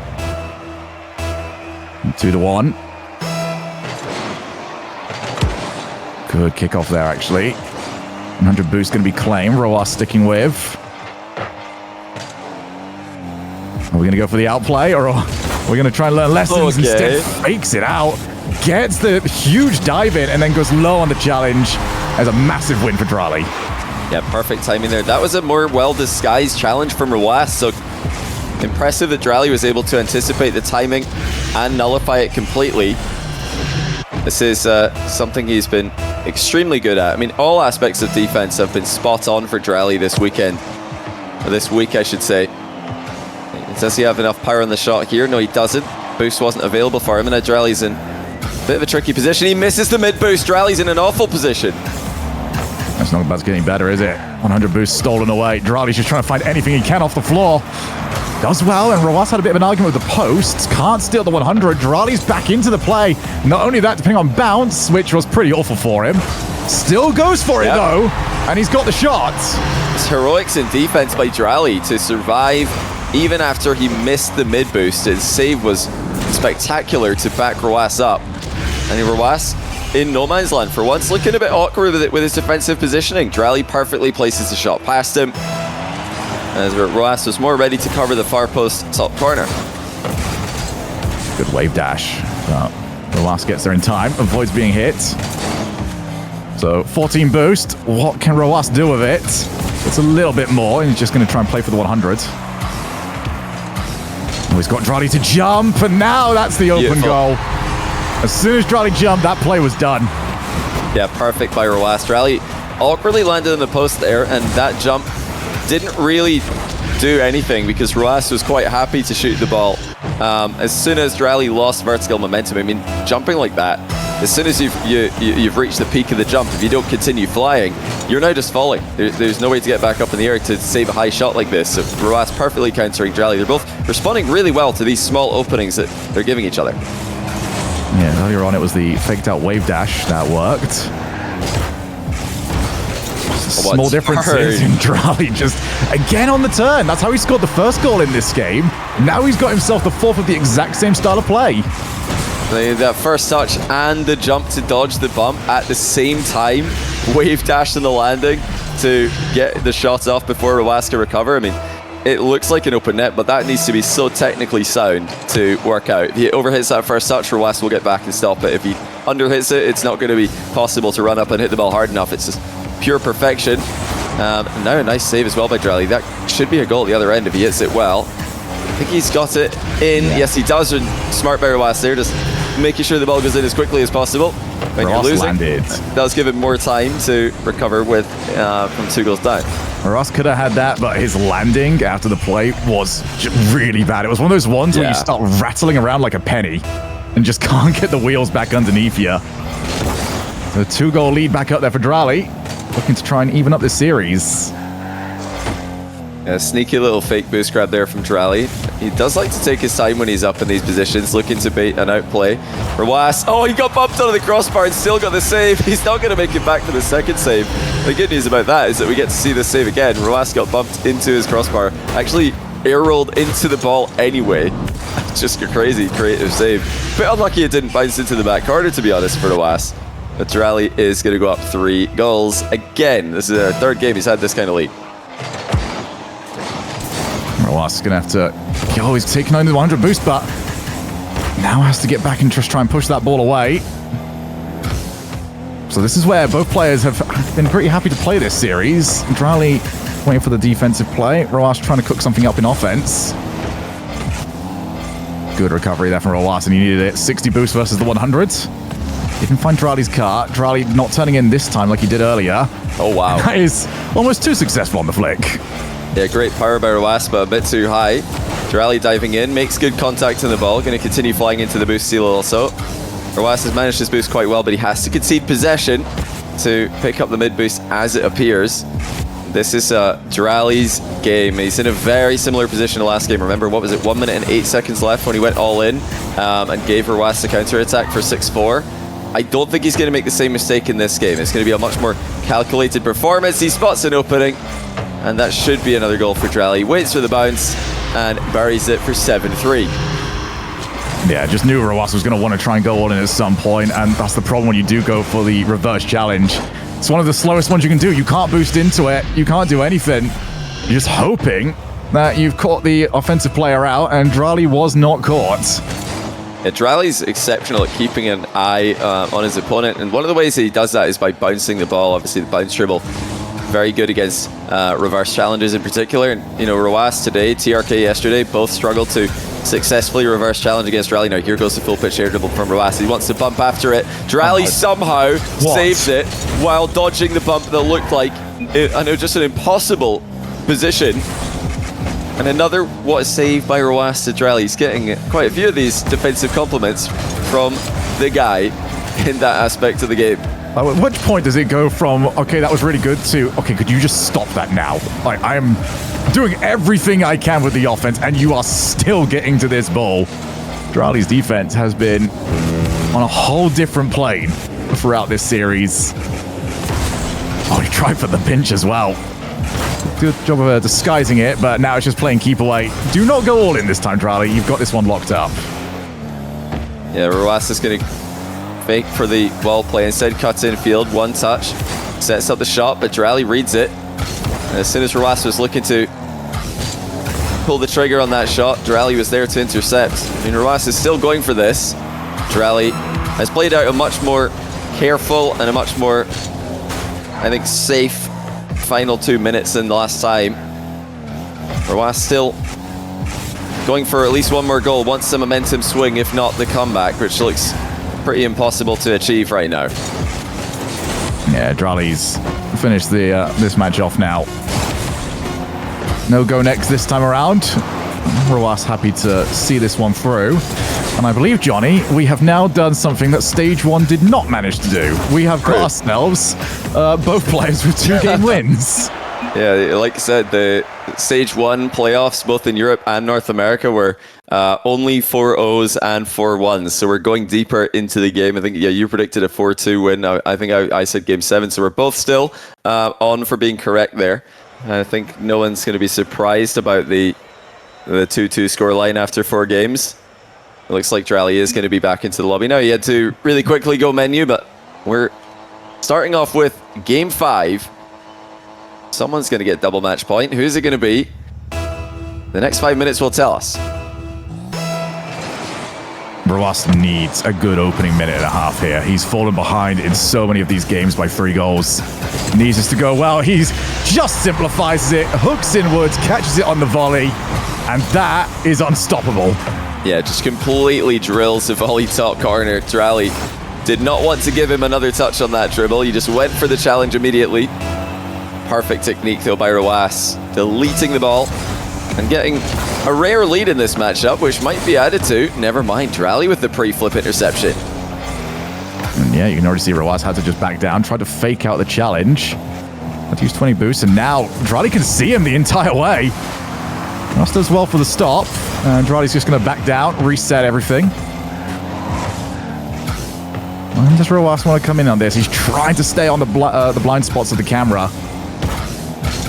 2-1. Good kickoff there, actually. 100 boost going to be claimed. Rwas sticking with. Are we going to go for the outplay, or are we going to try and learn lessons? Instead, fakes it out, gets the huge dive in, and then goes low on the challenge. As a massive win for Dralii. Yeah, perfect timing there. That was a more well-disguised challenge from Rwas, so impressive that Dralii was able to anticipate the timing and nullify it completely. This is something he's been extremely good at. I mean, all aspects of defense have been spot on for Dralii this weekend. Or this week, I should say. Does he have enough power on the shot here? No, he doesn't. Boost wasn't available for him, and now Dralii's in a bit of a tricky position. He misses the mid-boost. Dralii's in an awful position. That's not about to get any better, is it? 100 boost stolen away. Dralii's just trying to find anything he can off the floor. Does well, and Rw9 had a bit of an argument with the posts. Can't steal the 100. Dralii's back into the play. Not only that, depending on bounce, which was pretty awful for him. Still goes for it, though, and he's got the shot. It's heroics in defense by Dralii to survive even after he missed the mid boost. His save was spectacular to back Rw9 up. And Rw9 in no man's land for once, looking a bit awkward with his defensive positioning. Dralii perfectly places the shot past him, as Rw9 was more ready to cover the far post top corner. Good wave dash. Rw9 gets there in time, avoids being hit. So 14 boost. What can Rw9 do with it? It's a little bit more, and he's just going to try and play for the 100. Oh, he's got Dralii to jump, and now that's the open goal. As soon as Dralii jumped, that play was done. Yeah, perfect by Rw9. Dralii awkwardly landed in the post there, and that jump didn't really do anything because Rw9 was quite happy to shoot the ball. As soon as Dralii lost vertical momentum, I mean, jumping like that, as soon as you've reached the peak of the jump, if you don't continue flying, you're now just falling. There's no way to get back up in the air to save a high shot like this. So Rw9 perfectly countering Dralii. They're both responding really well to these small openings that they're giving each other. Yeah, earlier on it was the faked out wave dash that worked. Small differences in Dralii just again on the turn. That's how he scored the first goal in this game. Now he's got himself the fourth of the exact same style of play. That first touch and the jump to dodge the bump at the same time. Wave dash in the landing to get the shot off before Rw9 can recover. I mean, it looks like an open net, but that needs to be so technically sound to work out. If he overhits that first touch, Rw9 will get back and stop it. If he underhits it, it's not going to be possible to run up and hit the ball hard enough. It's just pure perfection. Now a nice save as well by Dralii. That should be a goal at the other end if he hits it well. I think he's got it in. Yeah. Yes, he does. And smart by Rw9 there, just making sure the ball goes in as quickly as possible. When you're losing, it does give him more time to recover with from 2 goals down. Rw9 could have had that, but his landing after the play was really bad. It was one of those ones where you start rattling around like a penny and just can't get the wheels back underneath you. So 2-goal lead back up there for Dralii, looking to try and even up this series. A sneaky little fake boost grab there from Dralii. He does like to take his time when he's up in these positions, looking to bait an outplay. Rw9, oh, he got bumped onto the crossbar and still got the save. He's not going to make it back to the second save. The good news about that is that we get to see this save again. Rw9 got bumped into his crossbar, actually air rolled into the ball anyway. Just a crazy creative save. Bit unlucky it didn't bounce into the back corner, to be honest, for Rw9. But Dralii is going to go up 3 goals again. This is their 3rd game he's had this kind of lead. Rw9 is going to have to... Oh, he's taking on the 100 boost, but now has to get back and just try and push that ball away. So this is where both players have been pretty happy to play this series. Dralii waiting for the defensive play. Rw9 trying to cook something up in offense. Good recovery there from Rw9, and he needed it. 60 boost versus the 100. He can find Dralii's car. Dralii not turning in this time like he did earlier. Oh, wow. That is almost too successful on the flick. Yeah, great power by Rw9, but a bit too high. Dralii diving in, makes good contact on the ball. Going to continue flying into the boost seal also. Rw9 has managed his boost quite well, but he has to concede possession to pick up the mid boost as it appears. This is Dralii's game. He's in a very similar position to last game. Remember, what was it, 1 minute and 8 seconds left when he went all in and gave Rw9 the counter attack for 6-4. I don't think he's going to make the same mistake in this game. It's going to be a much more calculated performance. He spots an opening, and that should be another goal for Dralii. Waits for the bounce and buries it for 7-3. Yeah, just knew Rw9 was going to want to try and go all in at some point, and that's the problem when you do go for the reverse challenge. It's one of the slowest ones you can do. You can't boost into it. You can't do anything. You're just hoping that you've caught the offensive player out, and Dralii was not caught. Yeah, Dralii's exceptional at keeping an eye on his opponent, and one of the ways that he does that is by bouncing the ball. Obviously, the bounce dribble, very good against reverse challenges in particular. And, you know, Rw9 today, TRK yesterday, both struggled to successfully reverse challenge against Dralii. Now here goes the full pitch air dribble from Rw9. He wants to bump after it. Dralii somehow saves it while dodging the bump that looked like, I know, just an impossible position. And another what a save by Rw9 to Dralii. He's getting quite a few of these defensive compliments from the guy in that aspect of the game. At which point does it go from, okay, that was really good, to, okay, could you just stop that now? Like, I am doing everything I can with the offense, and you are still getting to this ball. Dralii's defense has been on a whole different plane throughout this series. Oh, he tried for the pinch as well. Good job of disguising it, but now it's just playing keep away. Do not go all in this time, Dralii. You've got this one locked up. Yeah, Rw9 is going to fake for the wall play. Instead, cuts in field, one touch, sets up the shot, but Dralii reads it. And as soon as Rw9 was looking to pull the trigger on that shot, Dralii was there to intercept. I mean, Rw9 is still going for this. Dralii has played out a much more careful and a much more, I think, safe final 2 minutes than the last time. Rw9 still going for at least one more goal, wants the momentum swing, if not the comeback, which looks pretty impossible to achieve right now. Yeah, Dralii's finished this match off now. No go next this time around. Rw9 happy to see this one through. And I believe, Johnny, we have now done something that Stage 1 did not manage to do. We have got ourselves both players with 2-game wins. Yeah, like I said, the Stage 1 playoffs, both in Europe and North America, were only 4-0s and 4-1s. So we're going deeper into the game. I think, yeah, you predicted a 4-2 win. I think I said Game 7. So we're both still on for being correct there. And I think no one's going to be surprised about the 2-2 scoreline after 4 games. It looks like Dralii is going to be back into the lobby now. He had to really quickly go menu, but we're starting off with Game 5. Someone's going to get double match point. Who's it going to be? The next 5 minutes will tell us. Rw9 needs a good opening minute and a half here. He's fallen behind in so many of these games by 3 goals. Needs this to go well. He's just simplifies it, hooks inwards, catches it on the volley, and that is unstoppable. Yeah, just completely drills the volley top corner. Dralii did not want to give him another touch on that dribble. He just went for the challenge immediately. Perfect technique though by Rw9, deleting the ball and getting a rare lead in this matchup, which might be added to. Never mind, Dralii with the pre-flip interception. And yeah, you can already see Rw9 had to just back down, tried to fake out the challenge. Had to use 20 boosts, and now Dralii can see him the entire way. Rw9 does well for the stop, and Dralii's just going to back down, reset everything. And does Rw9 want to come in on this? He's trying to stay on the blind spots of the camera.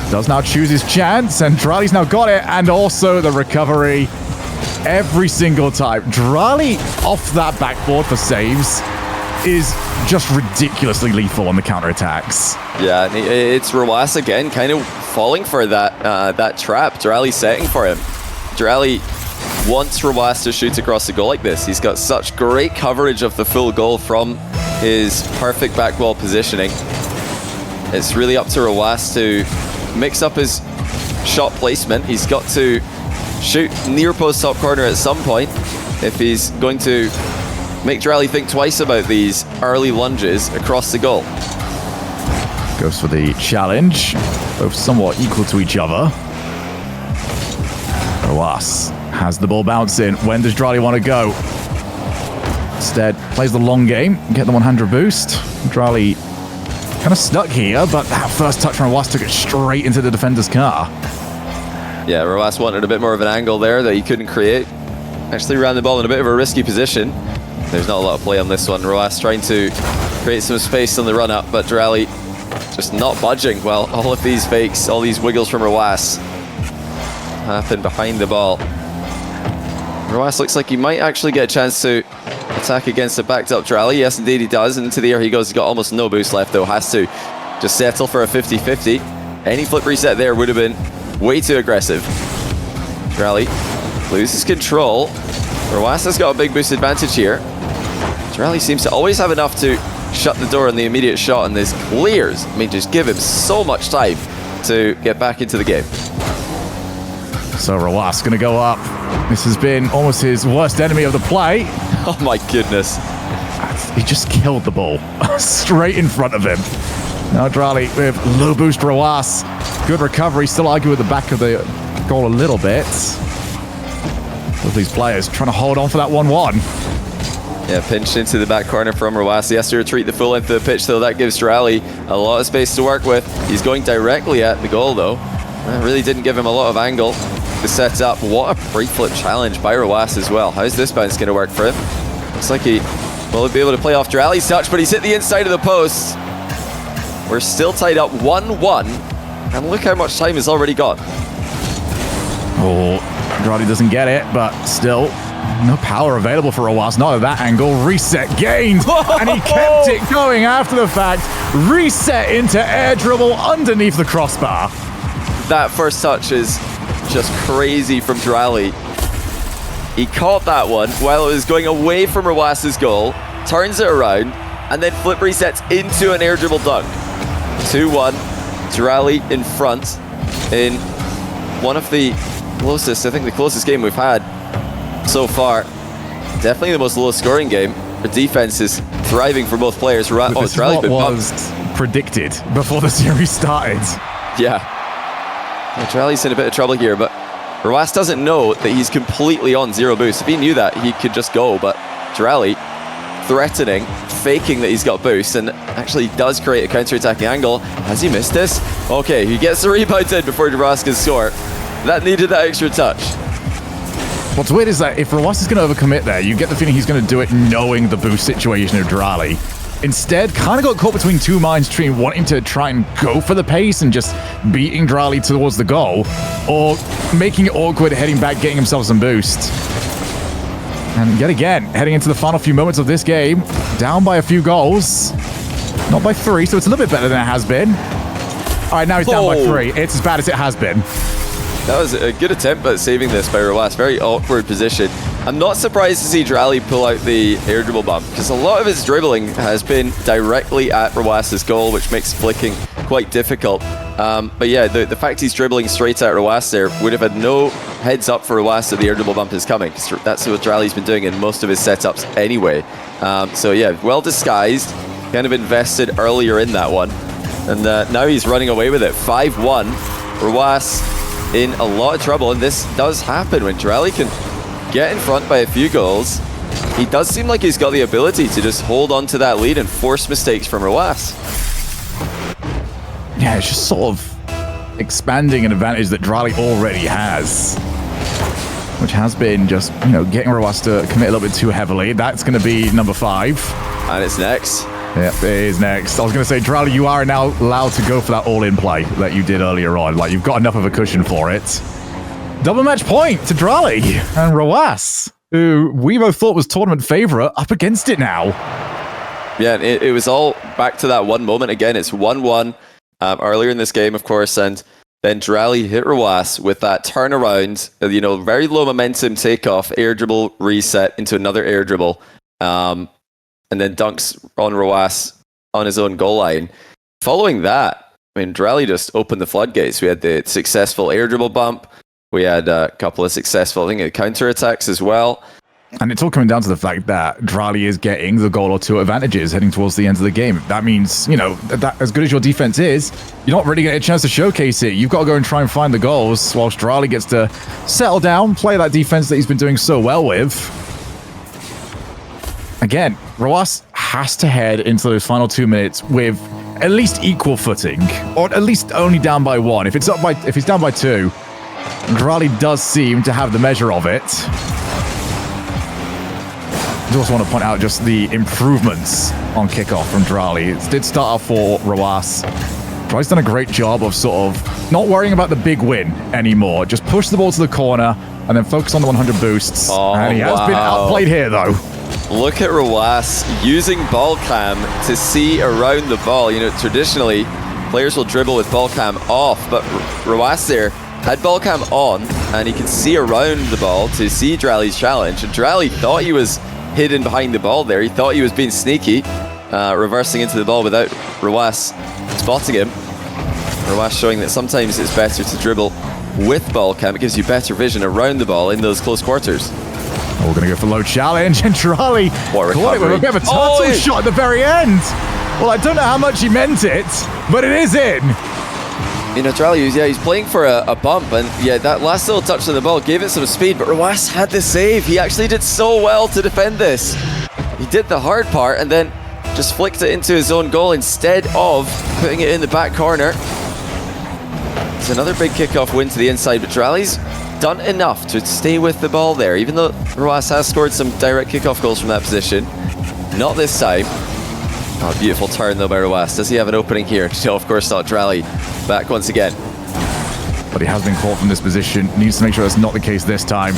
Does now choose his chance, and Dralii's now got it, and also the recovery every single time. Dralii off that backboard for saves is just ridiculously lethal on the counterattacks. Yeah, it's Rw9 again, kind of falling for that trap. Dralii setting for him. Dralii wants Rw9 to shoot across the goal like this. He's got such great coverage of the full goal from his perfect back wall positioning. It's really up to Rw9 to mix up his shot placement. He's got to shoot near post top corner at some point if he's going to make Dralii think twice about these early lunges across the goal. Goes for the challenge, both somewhat equal to each other. Rw9 has the ball bouncing. When does Dralii want to go? Instead, plays the long game, get the 100 boost. Dralii kind of stuck here, but that first touch from Rw9 took it straight into the defender's car. Yeah, Rw9 wanted a bit more of an angle there that he couldn't create. Actually ran the ball in a bit of a risky position. There's not a lot of play on this one. Rw9 trying to create some space on the run-up, but Dralii just not budging. Well, all of these fakes, all these wiggles from Rw9 happen behind the ball. Rw9 looks like he might actually get a chance to attack against a backed up Dralii. Yes, indeed he does. And into the air he goes. He's got almost no boost left, though. Has to just settle for a 50-50. Any flip reset there would have been way too aggressive. Dralii loses control. Rw9 has got a big boost advantage here. Dralii seems to always have enough to shut the door on the immediate shot, and this clears. I mean, just give him so much time to get back into the game. So Rw9 going to go up. This has been almost his worst enemy of the play. Oh my goodness. He just killed the ball straight in front of him. Now Dralii with low boost Rw9. Good recovery, still argue with the back of the goal a little bit. With these players trying to hold on for that 1-1. Yeah, pinched into the back corner from Rwas. He has to retreat the full length of the pitch, though. That gives Dralii a lot of space to work with. He's going directly at the goal, though. That really didn't give him a lot of angle to set up. What a pre-flip challenge by Rwas as well. How's this bounce going to work for him? Looks like he will be able to play off Dralii's touch, but he's hit the inside of the post. We're still tied up 1-1, and look how much time has already gone. Oh, Dralii doesn't get it, but still, no power available for Rwas. Not at that angle. Reset gained, and he kept it going after the fact. Reset into air dribble underneath the crossbar. That first touch is just crazy from Dralii. He caught that one while it was going away from Rwas's goal, turns it around, and then flip resets into an air dribble dunk. 2-1, Dralii in front in one of the closest, I think the closest game we've had so far. Definitely the most low scoring game. The defense is thriving for both players. This is what was predicted before the series started. Yeah. Dralii's in a bit of trouble here, but Rwas doesn't know that he's completely on zero boost. If he knew that, he could just go, but Dralii threatening, faking that he's got boost, and actually does create a counter-attacking angle. Has he missed this? Okay, he gets the rebound in before Rwas can score. That needed that extra touch. What's weird is that if Rwas is going to overcommit there, you get the feeling he's going to do it knowing the boost situation of Dralii. Instead, kind of got caught between two minds, between wanting to try and go for the pace and just beating Dralii towards the goal, or making it awkward, heading back, getting himself some boost. And yet again, heading into the final few moments of this game, down by a few goals. Not by 3, so it's a little bit better than it has been. All right, now he's down by 3. It's as bad as it has been. That was a good attempt at saving this by Rwas. Very awkward position. I'm not surprised to see Dralii pull out the air dribble bump, because a lot of his dribbling has been directly at Rwas's goal, which makes flicking quite difficult. But yeah, the fact he's dribbling straight at Rwas there would have had no heads up for Rwas that the air dribble bump is coming, because that's what Dralii's been doing in most of his setups anyway. So yeah, well disguised, kind of invested earlier in that one. And now he's running away with it. 5-1. Rwas in a lot of trouble, and this does happen when Dralii can get in front by a few goals. He does seem like he's got the ability to just hold on to that lead and force mistakes from Rwas. Yeah, it's just sort of expanding an advantage that Dralii already has, which has been just, you know, getting Rwas to commit a little bit too heavily. That's going to be number 5. And it's next. Yep, it is next. I was going to say, Dralii, you are now allowed to go for that all-in play that you did earlier on. Like, you've got enough of a cushion for it. Double match point to Dralii and Rwas, who we both thought was tournament favorite, up against it now. Yeah, it was all back to that one moment again. It's 1-1 earlier in this game, of course, and then Dralii hit Rwas with that turnaround, you know, very low momentum takeoff, air dribble reset into another air dribble. And then dunks on Rwas on his own goal line. Following that, I mean, Dralii just opened the floodgates. We had the successful air dribble bump. We had a couple of successful, I think, counter-attacks as well. And it's all coming down to the fact that Dralii is getting the goal or two advantages heading towards the end of the game. That means, you know, that as good as your defense is, you're not really getting a chance to showcase it. You've got to go and try and find the goals, whilst Dralii gets to settle down, play that defense that he's been doing so well with. Again, Rwas has to head into those final 2 minutes with at least equal footing, or at least only down by 1. If he's down by 2, Dralii does seem to have the measure of it. I also want to point out just the improvements on kickoff from Dralii. It did start off for Rwas. Dralii's done a great job of sort of not worrying about the big win anymore. Just push the ball to the corner and then focus on the 100 boosts. Oh, and he has been outplayed here, though. Look at Rwas using ball cam to see around the ball. You know, traditionally, players will dribble with ball cam off, but Rwas there had ball cam on, and he could see around the ball to see Dralii's challenge. And Dralii thought he was hidden behind the ball there. He thought he was being sneaky, reversing into the ball without Rwas spotting him. Rwas showing that sometimes it's better to dribble with ball cam. It gives you better vision around the ball in those close quarters. We're going to go for low challenge, and Dralii caught it with a bit of a turtle shot at the very end. Well, I don't know how much he meant it, but it is in. You know, Dralii, he's playing for a bump, and yeah, that last little touch on the ball gave it some speed, but Rwas had the save. He actually did so well to defend this. He did the hard part and then just flicked it into his own goal instead of putting it in the back corner. It's another big kickoff win to the inside, but Dralii's done enough to stay with the ball there, even though Roas has scored some direct kickoff goals from that position. Not this time. Oh, beautiful turn though by Roas. Does he have an opening here? No, of course not. Dralii back once again. But he has been caught from this position. Needs to make sure that's not the case this time.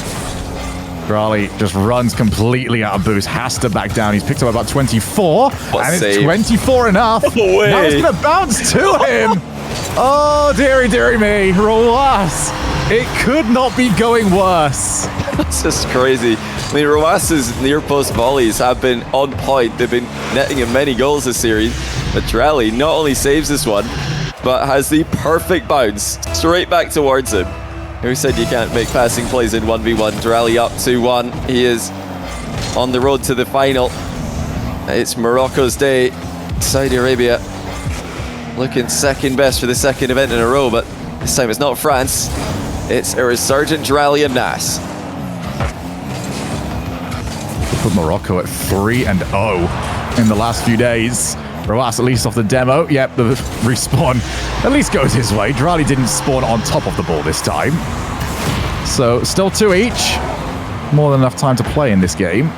Dralii just runs completely out of boost. Has to back down. He's picked up about 24. What and save. It's 24 enough. No way. Now it's going to bounce to him. Oh, dearie me. Roas. It could not be going worse. It's just crazy. I mean, Roas's near post volleys have been on point. They've been netting him many goals this series. But Dralii not only saves this one, but has the perfect bounce straight back towards him. Who said you can't make passing plays in 1v1? Dralii up 2-1. He is on the road to the final. It's Morocco's day. Saudi Arabia looking second best for the second event in a row, but this time it's not France. It's a resurgent Dralii and Nas. Put Morocco at 3-0 in the last few days. Roas at least off the demo. Yep, the respawn at least goes his way. Dralii didn't spawn on top of the ball this time. So still 2 each. More than enough time to play in this game.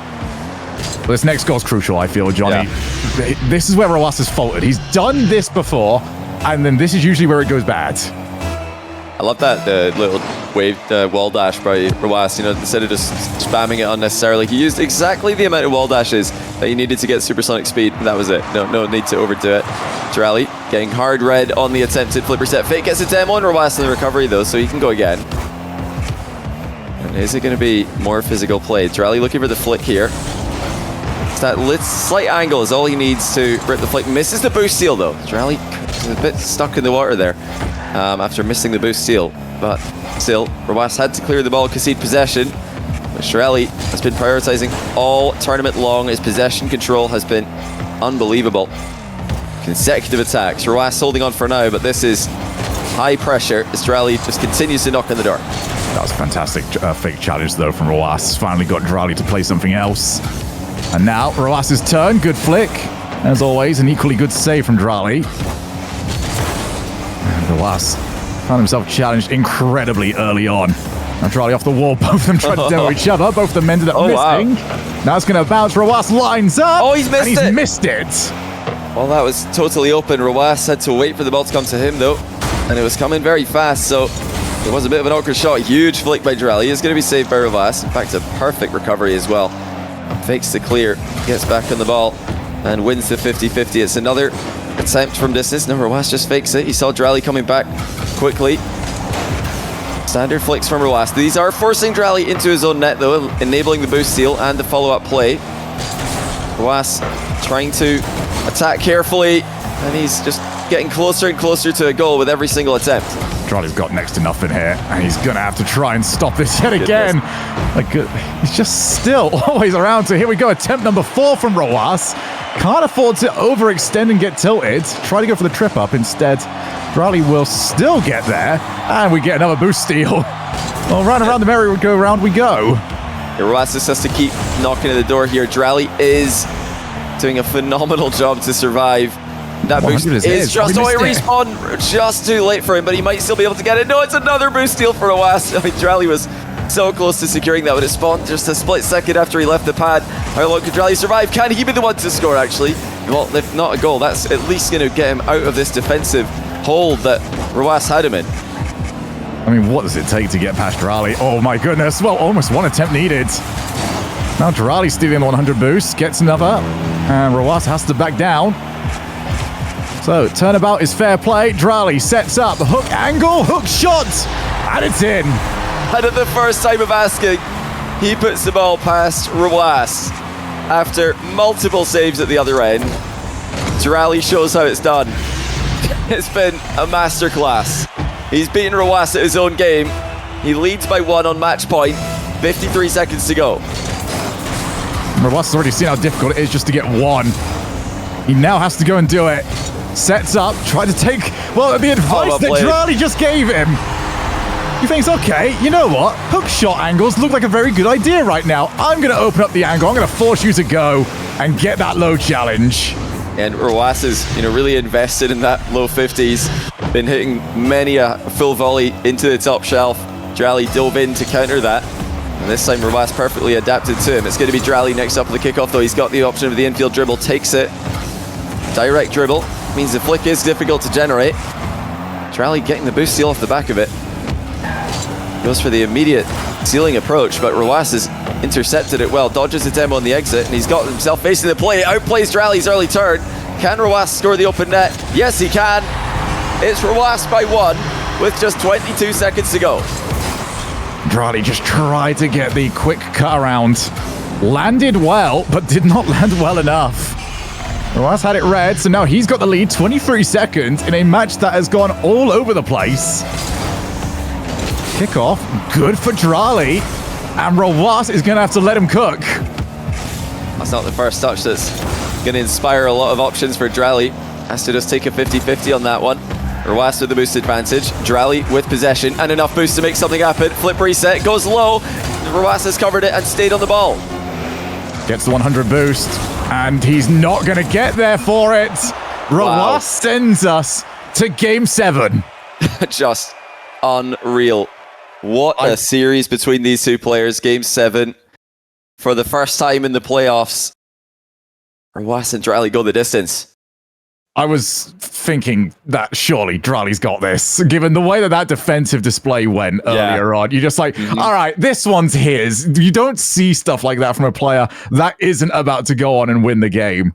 But this next goal's crucial, I feel, Johnny. Yeah. This is where Roas has faltered. He's done this before, and then this is usually where it goes bad. I love that little wave wall dash by Roas. You know, instead of just spamming it unnecessarily, he used exactly the amount of wall dashes that he needed to get supersonic speed. That was it. No need to overdo it. Dralii getting hard red on the attempted flipper set. Fake gets a demo on Roas in the recovery though, so he can go again. And is it going to be more physical play? Dralii looking for the flick here. It's that slight angle is all he needs to rip the flick. Misses the boost steal though. Dralii is a bit stuck in the water there after missing the boost steal. But still, Roas had to clear the ball, concede possession. But Dralii has been prioritizing all tournament long. His possession control has been unbelievable. Consecutive attacks. Roas holding on for now, but this is high pressure as Dralii just continues to knock on the door. That was a fantastic fake challenge though from Roas. Finally got Dralii to play something else. And now Roas's turn. Good flick. As always, an equally good save from Dralii. And Roas found himself challenged incredibly early on. Now Dralii off the wall. Both of them tried to demo each other. Both of them ended up missing. Wow. Now it's going to bounce. Roas lines up. Oh, he's missed it. Well, that was totally open. Roas had to wait for the ball to come to him though. And it was coming very fast, so it was a bit of an awkward shot. Huge flick by Dralii. Is going to be saved by Roas. In fact, a perfect recovery as well. Fakes the clear, gets back on the ball, and wins the 50-50. It's another attempt from distance. No, Roas just fakes it. He saw Dralii coming back quickly. Standard flicks from Roas. These are forcing Dralii into his own net, though, enabling the boost steal and the follow-up play. Roas trying to attack carefully, and he's just getting closer and closer to a goal with every single attempt. Dralii's got next to nothing here, and he's going to have to try and stop this yet again. Like, he's just still always around. So here we go, attempt number 4 from Roas. Can't afford to overextend and get tilted. Try to go for the trip up. Instead, Dralii will still get there, and we get another boost steal. Well, round around the merry-go-round we go. Roas just has to keep knocking at the door here. Dralii is doing a phenomenal job to survive. That boost is just a respawn, just too late for him, but he might still be able to get it. No, it's another boost steal for Roas. I mean, Dralii was so close to securing that, but it spawned just a split second after he left the pad. How long could Dralii survive? Can he be the one to score, actually? Well, if not a goal, that's at least going to get him out of this defensive hold that Roas had him in. I mean, what does it take to get past Dralii? Oh my goodness, well, almost one attempt needed. Now Dralii stealing the 100 boost, gets another, and Roas has to back down. So, turnabout is fair play. Dralii sets up, hook angle, hook shot, and it's in. And at the first time of asking, he puts the ball past Roas. After multiple saves at the other end, Dralii shows how it's done. It's been a masterclass. He's beaten Roas at his own game. He leads by 1 on match point. 53 seconds to go. Roas has already seen how difficult it is just to get 1. He now has to go and do it. Sets up, try to take, well, the advice that Dralii just gave him. He thinks, okay, you know what? Hook shot angles look like a very good idea right now. I'm going to open up the angle. I'm going to force you to go. and get that low challenge. And Rw9 is, really invested in that low 50s. Been hitting many a full volley into the top shelf. Dralii dove in to counter that. And this time Rw9 perfectly adapted to him. It's going to be Dralii next up on the kickoff, though. He's got the option of the infield dribble, takes it. Direct dribble means the flick is difficult to generate. Dralii getting the boost steal off the back of it. Goes for the immediate ceiling approach, but Rw9 has intercepted it well. Dodges the demo on the exit, and he's got himself facing the play. Outplays Dralii's early turn. Can Rw9 score the open net? Yes, he can. It's Rw9 by 1 with just 22 seconds to go. Dralii just tried to get the quick cut around. Landed well, but did not land well enough. Rw9 had it read, so now he's got the lead, 23 seconds, in a match that has gone all over the place. Kickoff, good for Dralii, and Rw9 is going to have to let him cook. That's not the first touch that's going to inspire a lot of options for Dralii. Has to just take a 50-50 on that one. Rw9 with the boost advantage. Dralii with possession and enough boost to make something happen. Flip reset, goes low. Rw9 has covered it and stayed on the ball. Gets the 100 boost, and he's not going to get there for it. Rw9 sends us to Game 7. Just unreal. What a series between these two players. Game 7. For the first time in the playoffs, Rw9 and Dralii go the distance. I was thinking that surely Dralii's got this, given the way that defensive display went earlier on. You're just like, all right, this one's his. You don't see stuff like that from a player that isn't about to go on and win the game.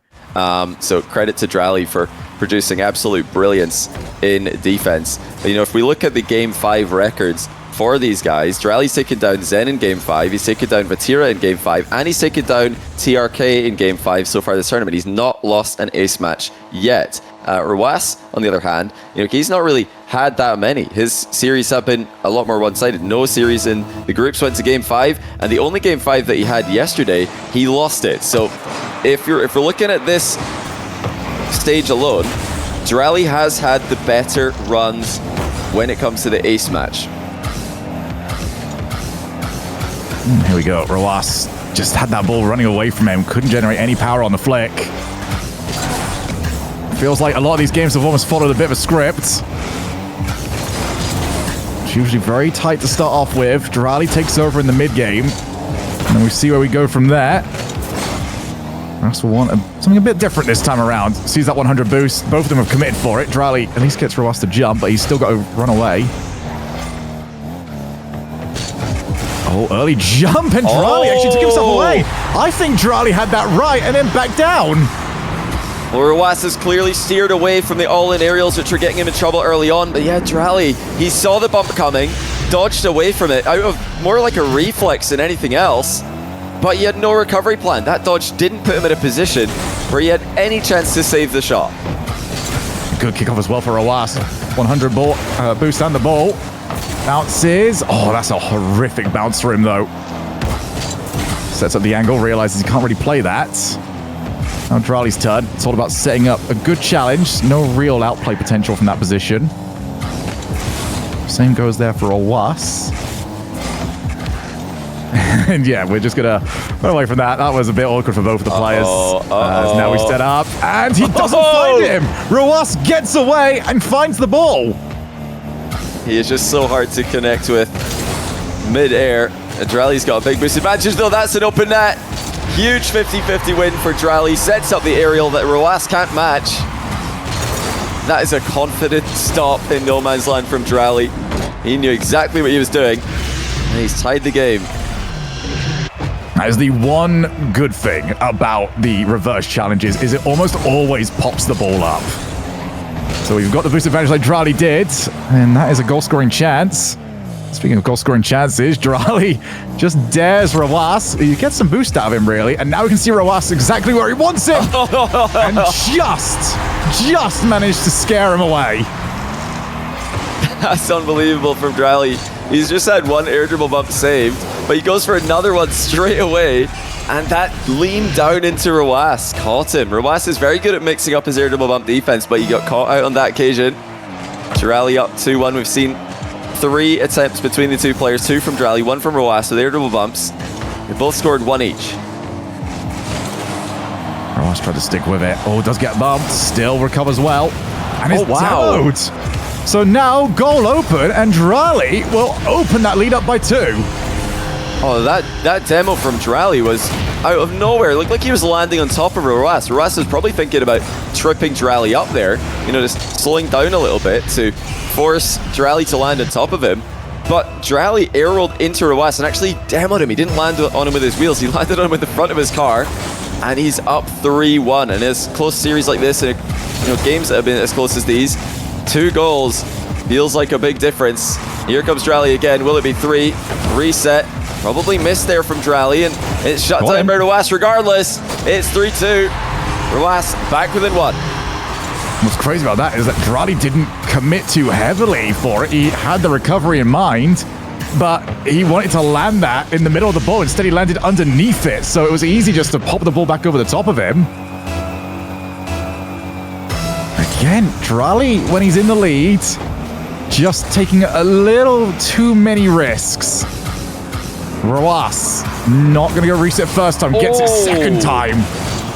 So credit to Dralii for producing absolute brilliance in defense. But, if we look at the Game 5 records for these guys, Dralii's taken down Zen in Game 5, he's taken down Vatira in Game 5, and he's taken down TRK in Game 5 so far this tournament. He's not lost an ace match yet. Rw9, on the other hand, he's not really had that many. His series have been a lot more one-sided. No series in the groups went to Game 5, and the only Game 5 that he had yesterday, he lost it. So if we're looking at this stage alone, Dralii has had the better runs when it comes to the ace match. Here we go. Rw9 just had that ball running away from him. Couldn't generate any power on the flick. Feels like a lot of these games have almost followed a bit of a script. It's usually very tight to start off with. Dralii takes over in the mid-game. And then we see where we go from there. Rw9 will want something a bit different this time around. Sees that 100 boost. Both of them have committed for it. Dralii at least gets Rw9 to jump, but he's still got to run away. Oh, early jump, and Dralii actually took himself away. I think Dralii had that right and then back down. Well, Rw9 has clearly steered away from the all-in aerials, which were getting him in trouble early on. But yeah, Dralii, he saw the bump coming, dodged away from it, out of more like a reflex than anything else. But he had no recovery plan. That dodge didn't put him in a position where he had any chance to save the shot. Good kickoff as well for Rw9. 100 ball, boost and the ball. Bounces. Oh, that's a horrific bounce for him, though. Sets up the angle, realizes he can't really play that. Now Dralii's turn. It's all about setting up a good challenge. No real outplay potential from that position. Same goes there for Rw9. And yeah, we're just going to run away from that. That was a bit awkward for both of the players. As now we set up, and he doesn't find him. Rw9 gets away and finds the ball. He is just so hard to connect with mid-air. Dralii's got a big boost advantage, though. That's an open net. Huge 50-50 win for Dralii. Sets up the aerial that Rw9 can't match. That is a confident stop in no man's land from Dralii. He knew exactly what he was doing, and he's tied the game. That is the one good thing about the reverse challenges, is it almost always pops the ball up. So we've got the boost advantage like Dralii did, and that is a goal-scoring chance. Speaking of goal-scoring chances, Dralii just dares Rw9. He gets some boost out of him, really, and now we can see Rw9 exactly where he wants him, and just managed to scare him away. That's unbelievable from Dralii. He's just had one air dribble bump saved, but he goes for another one straight away, and that lean down into Rw9 caught him. Rw9 is very good at mixing up his air dribble bump defense, but he got caught out on that occasion. Dralii up 2-1. We've seen 3 attempts between the two players, 2 from Dralii, 1 from Rw9 with air dribble bumps. They both scored 1 each. Rawas tried to stick with it. Oh, does get bumped. Still recovers well. And is demoed. So now goal open, and Dralii will open that lead up by 2. Oh, that demo from Dralii was out of nowhere. Looked like he was landing on top of Rwas. Rwas was probably thinking about tripping Dralii up there, you know, just slowing down a little bit to force Dralii to land on top of him. But Dralii air-rolled into Rwas and actually demoed him. He didn't land on him with his wheels. He landed on him with the front of his car, and he's up 3-1. And as close series like this, and games that have been as close as these, 2 goals feels like a big difference. Here comes Dralii again. Will it be 3? Reset. Probably missed there from Dralii, and it's shut down by Rwas regardless. It's 3-2. Rwas back within 1. What's crazy about that is that Dralii didn't commit too heavily for it. He had the recovery in mind, but he wanted to land that in the middle of the ball. Instead, he landed underneath it, so it was easy just to pop the ball back over the top of him. Again, Dralii, when he's in the lead, just taking a little too many risks. Rwas, not going to go reset first time, gets it second time,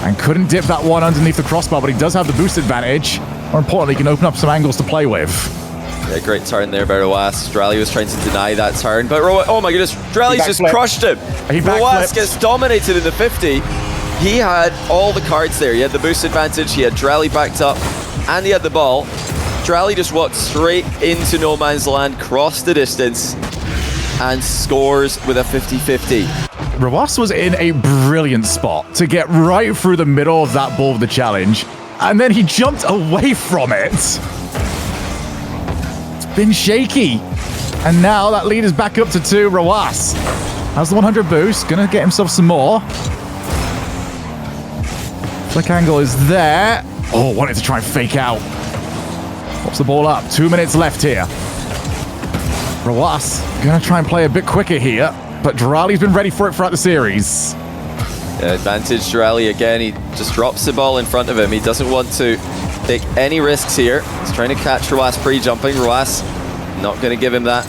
and couldn't dip that one underneath the crossbar, but he does have the boost advantage. More importantly, he can open up some angles to play with. Yeah, great turn there by Rwas. Dralii was trying to deny that turn, but oh my goodness, Dralii's just crushed him. Rwas gets dominated in the 50. He had all the cards there. He had the boost advantage, he had Dralii backed up, and he had the ball. Dralii just walked straight into no man's land, crossed the distance, and scores with a 50-50. Rwas was in a brilliant spot to get right through the middle of that ball of the challenge, and then he jumped away from it. It's been shaky, and now that lead is back up to 2. Rwas has the 100 boost, gonna get himself some more. Flick angle is there. Oh, wanted to try and fake out. Pops the ball up. 2 minutes left here. Rwas gonna try and play a bit quicker here, but Dralii's been ready for it throughout the series. Yeah, advantage Dralii again. He just drops the ball in front of him. He doesn't want to take any risks here. He's trying to catch Rwas pre-jumping. Rwas not going to give him that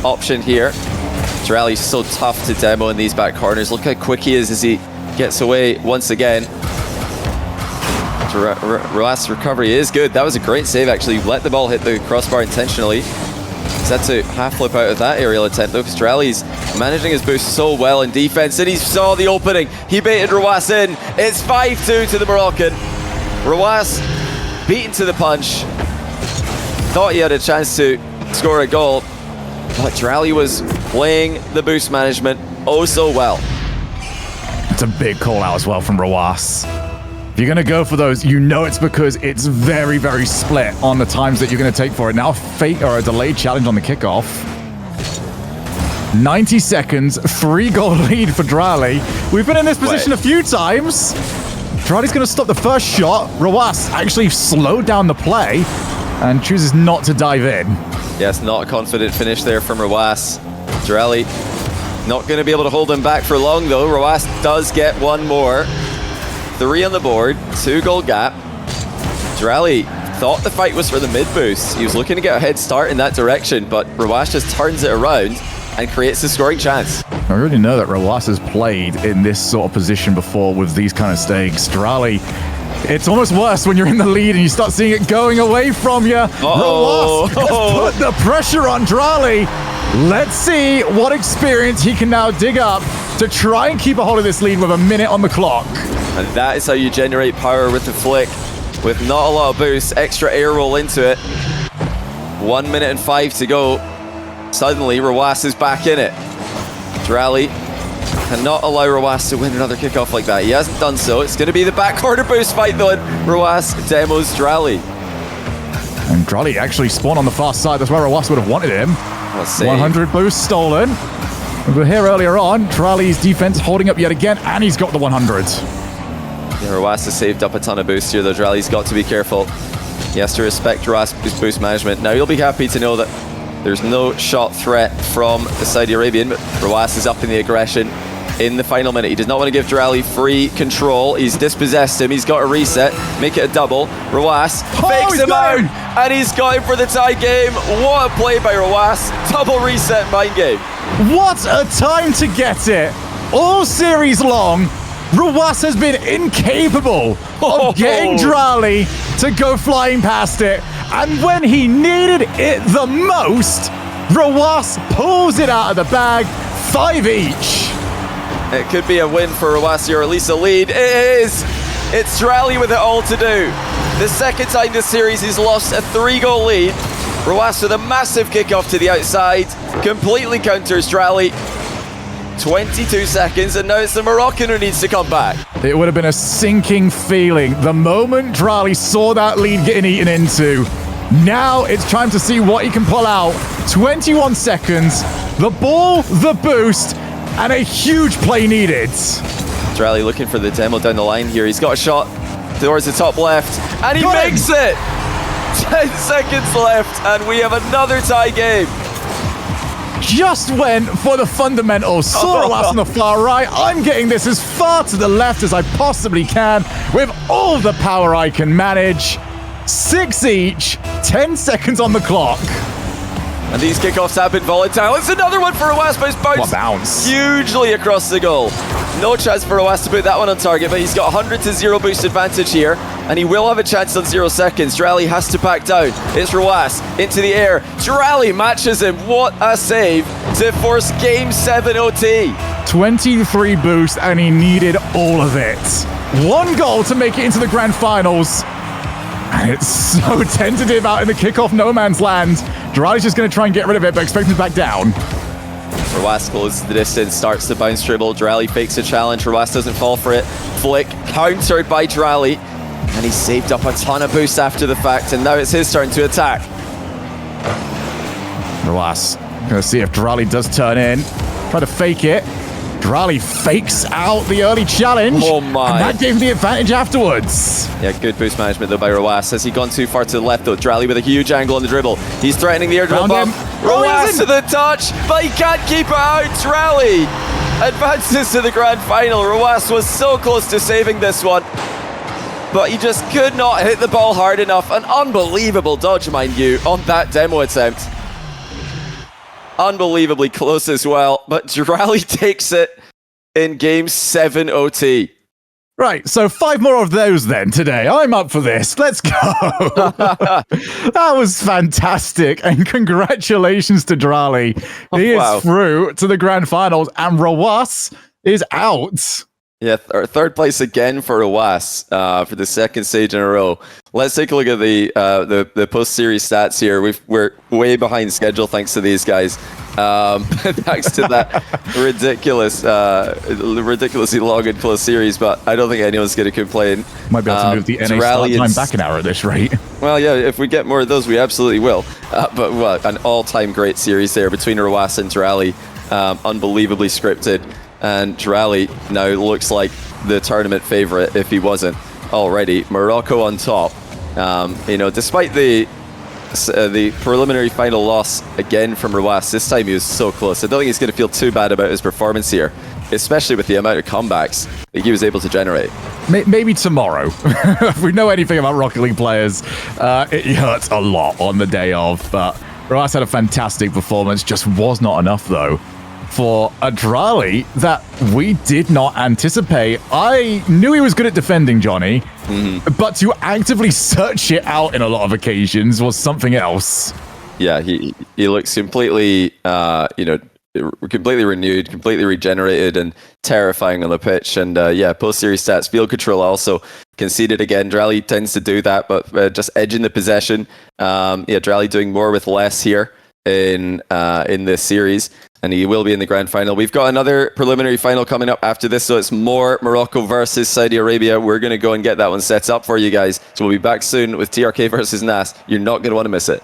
option here. Dralii's so tough to demo in these back corners. Look how quick he is as he gets away once again. Rwas' recovery is good. That was a great save, actually. Let the ball hit the crossbar intentionally. He's had to half flip out of that aerial attempt, though, because Dralii's managing his boost so well in defense, and he saw the opening. He baited Rwas in. It's 5-2 to the Moroccan. Rwas beaten to the punch. Thought he had a chance to score a goal, but Dralii was playing the boost management oh so well. It's a big call out as well from Rwas. If you're going to go for those, you know it's because it's very, very split on the times that you're going to take for it. Now a delayed challenge on the kickoff. 90 seconds, 3-goal lead for Dralii. We've been in this position a few times. Dralii's going to stop the first shot. Rwas actually slowed down the play and chooses not to dive in. Yes, not a confident finish there from Rwas. Dralii not going to be able to hold him back for long, though. Rwas does get one more. 3 on the board, 2-goal gap. Dralii thought the fight was for the mid-boost. He was looking to get a head start in that direction, but Rwas just turns it around and creates a scoring chance. I already know that Rwas has played in this sort of position before with these kind of stakes. Dralii, it's almost worse when you're in the lead and you start seeing it going away from you. Rwas has put the pressure on Dralii. Let's see what experience he can now dig up to try and keep a hold of this lead with a minute on the clock. And that is how you generate power with the flick. With not a lot of boost, extra air roll into it. 1 minute and 5 to go. Suddenly, Rwas is back in it. Dralii cannot allow Rwas to win another kickoff like that. He hasn't done so. It's going to be the back corner boost fight, though, and Rwas demos Dralii. And Dralii actually spawned on the far side. That's where Rwas would have wanted him. 100 boost stolen. We were here earlier on. Dralii's defense holding up yet again, and he's got the 100. Yeah, Rwas has saved up a ton of boost here, though. Dralii's got to be careful. He has to respect Rwas' boost management. Now, you'll be happy to know that there's no shot threat from the Saudi Arabian, but Rwas is up in the aggression in the final minute. He does not want to give Dralii free control. He's dispossessed him. He's got a reset, make it a double. Rwas fakes him out, and he's got him for the tie game. What a play by Rwas. Double reset mind game. What a time to get it. All series long, Rw9 has been incapable of getting Dralii to go flying past it. And when he needed it the most, Rw9 pulls it out of the bag, 5 each. It could be a win for Rw9, or at least a lead. It is! It's Dralii with it all to do. The second time this series he's lost a 3-goal lead. Rw9 with a massive kickoff to the outside, completely counters Dralii. 22 seconds, and now it's the Moroccan who needs to come back. It would have been a sinking feeling the moment Dralii saw that lead getting eaten into. Now it's time to see what he can pull out. 21 seconds, the ball, the boost, and a huge play needed. Dralii looking for the demo down the line here. He's got a shot towards the top left, and he makes it! 10 seconds left, and we have another tie game. Just went for the fundamentals. Saw Rw9 on the far right. I'm getting this as far to the left as I possibly can with all the power I can manage. 6 each, 10 seconds on the clock. And these kickoffs have been volatile. It's another one for Rw9, but it's bounced bounce hugely across the goal. No chance for Rw9 to put that one on target, but he's got 100-0 boost advantage here, and he will have a chance on 0 seconds. Dralii has to back down. It's Rw9 into the air. Dralii matches him. What a save to force Game 7 OT. 23 boost, and he needed all of it. 1 goal to make it into the grand finals. And it's so tentative out in the kickoff no man's land. Dralii's just going to try and get rid of it, but expect him to back down. Rw9 closes the distance, starts the bounce dribble. Dralii fakes a challenge. Rw9 doesn't fall for it. Flick countered by Dralii. And he saved up a ton of boost after the fact, and now it's his turn to attack. Rw9 going to see if Dralii does turn in. Try to fake it. Dralii fakes out the early challenge. Oh my. And that gave him the advantage afterwards. Yeah, good boost management though by Rw9. Has he gone too far to the left though? Dralii with a huge angle on the dribble. He's threatening the air dribble bump. Rw9 to the touch, but he can't keep it out. Dralii advances to the grand final. Rw9 was so close to saving this one, but he just could not hit the ball hard enough. An unbelievable dodge, mind you, on that demo attempt. Unbelievably close as well, but Dralii takes it in Game 7 OT. Right, so 5 more of those then today. I'm up for this. Let's go. That was fantastic, and congratulations to Dralii. He is through to the grand finals, and Rw9 is out. Yeah, third place again for Rw9 for the second stage in a row. Let's take a look at the post-series stats here. We're way behind schedule thanks to these guys. Thanks to that ridiculously long and close series, but I don't think anyone's going to complain. Might be able to move the NA start time back an hour at this rate. Well, yeah, if we get more of those, we absolutely will. But what an all-time great series there between Rw9 and Dralii. Unbelievably scripted. And Dralii now looks like the tournament favorite if he wasn't already. Morocco on top. Despite the preliminary final loss again from Rw9, this time he was so close. I don't think he's going to feel too bad about his performance here, especially with the amount of comebacks that he was able to generate. Maybe tomorrow. If we know anything about Rocket League players, it hurts a lot on the day of. But Rw9 had a fantastic performance, just was not enough though for a Dralii that we did not anticipate. I knew he was good at defending, Johnny, but to actively search it out in a lot of occasions was something else. Yeah, he looks completely, completely renewed, completely regenerated, and terrifying on the pitch. And post-series stats, field control also conceded again. Dralii tends to do that, but just edging the possession. Dralii doing more with less here in this series, and he will be in the grand final. We've got another preliminary final coming up after this, so it's more Morocco versus Saudi Arabia. We're going to go and get that one set up for you guys, so we'll be back soon with TRK versus NAS. You're not going to want to miss it.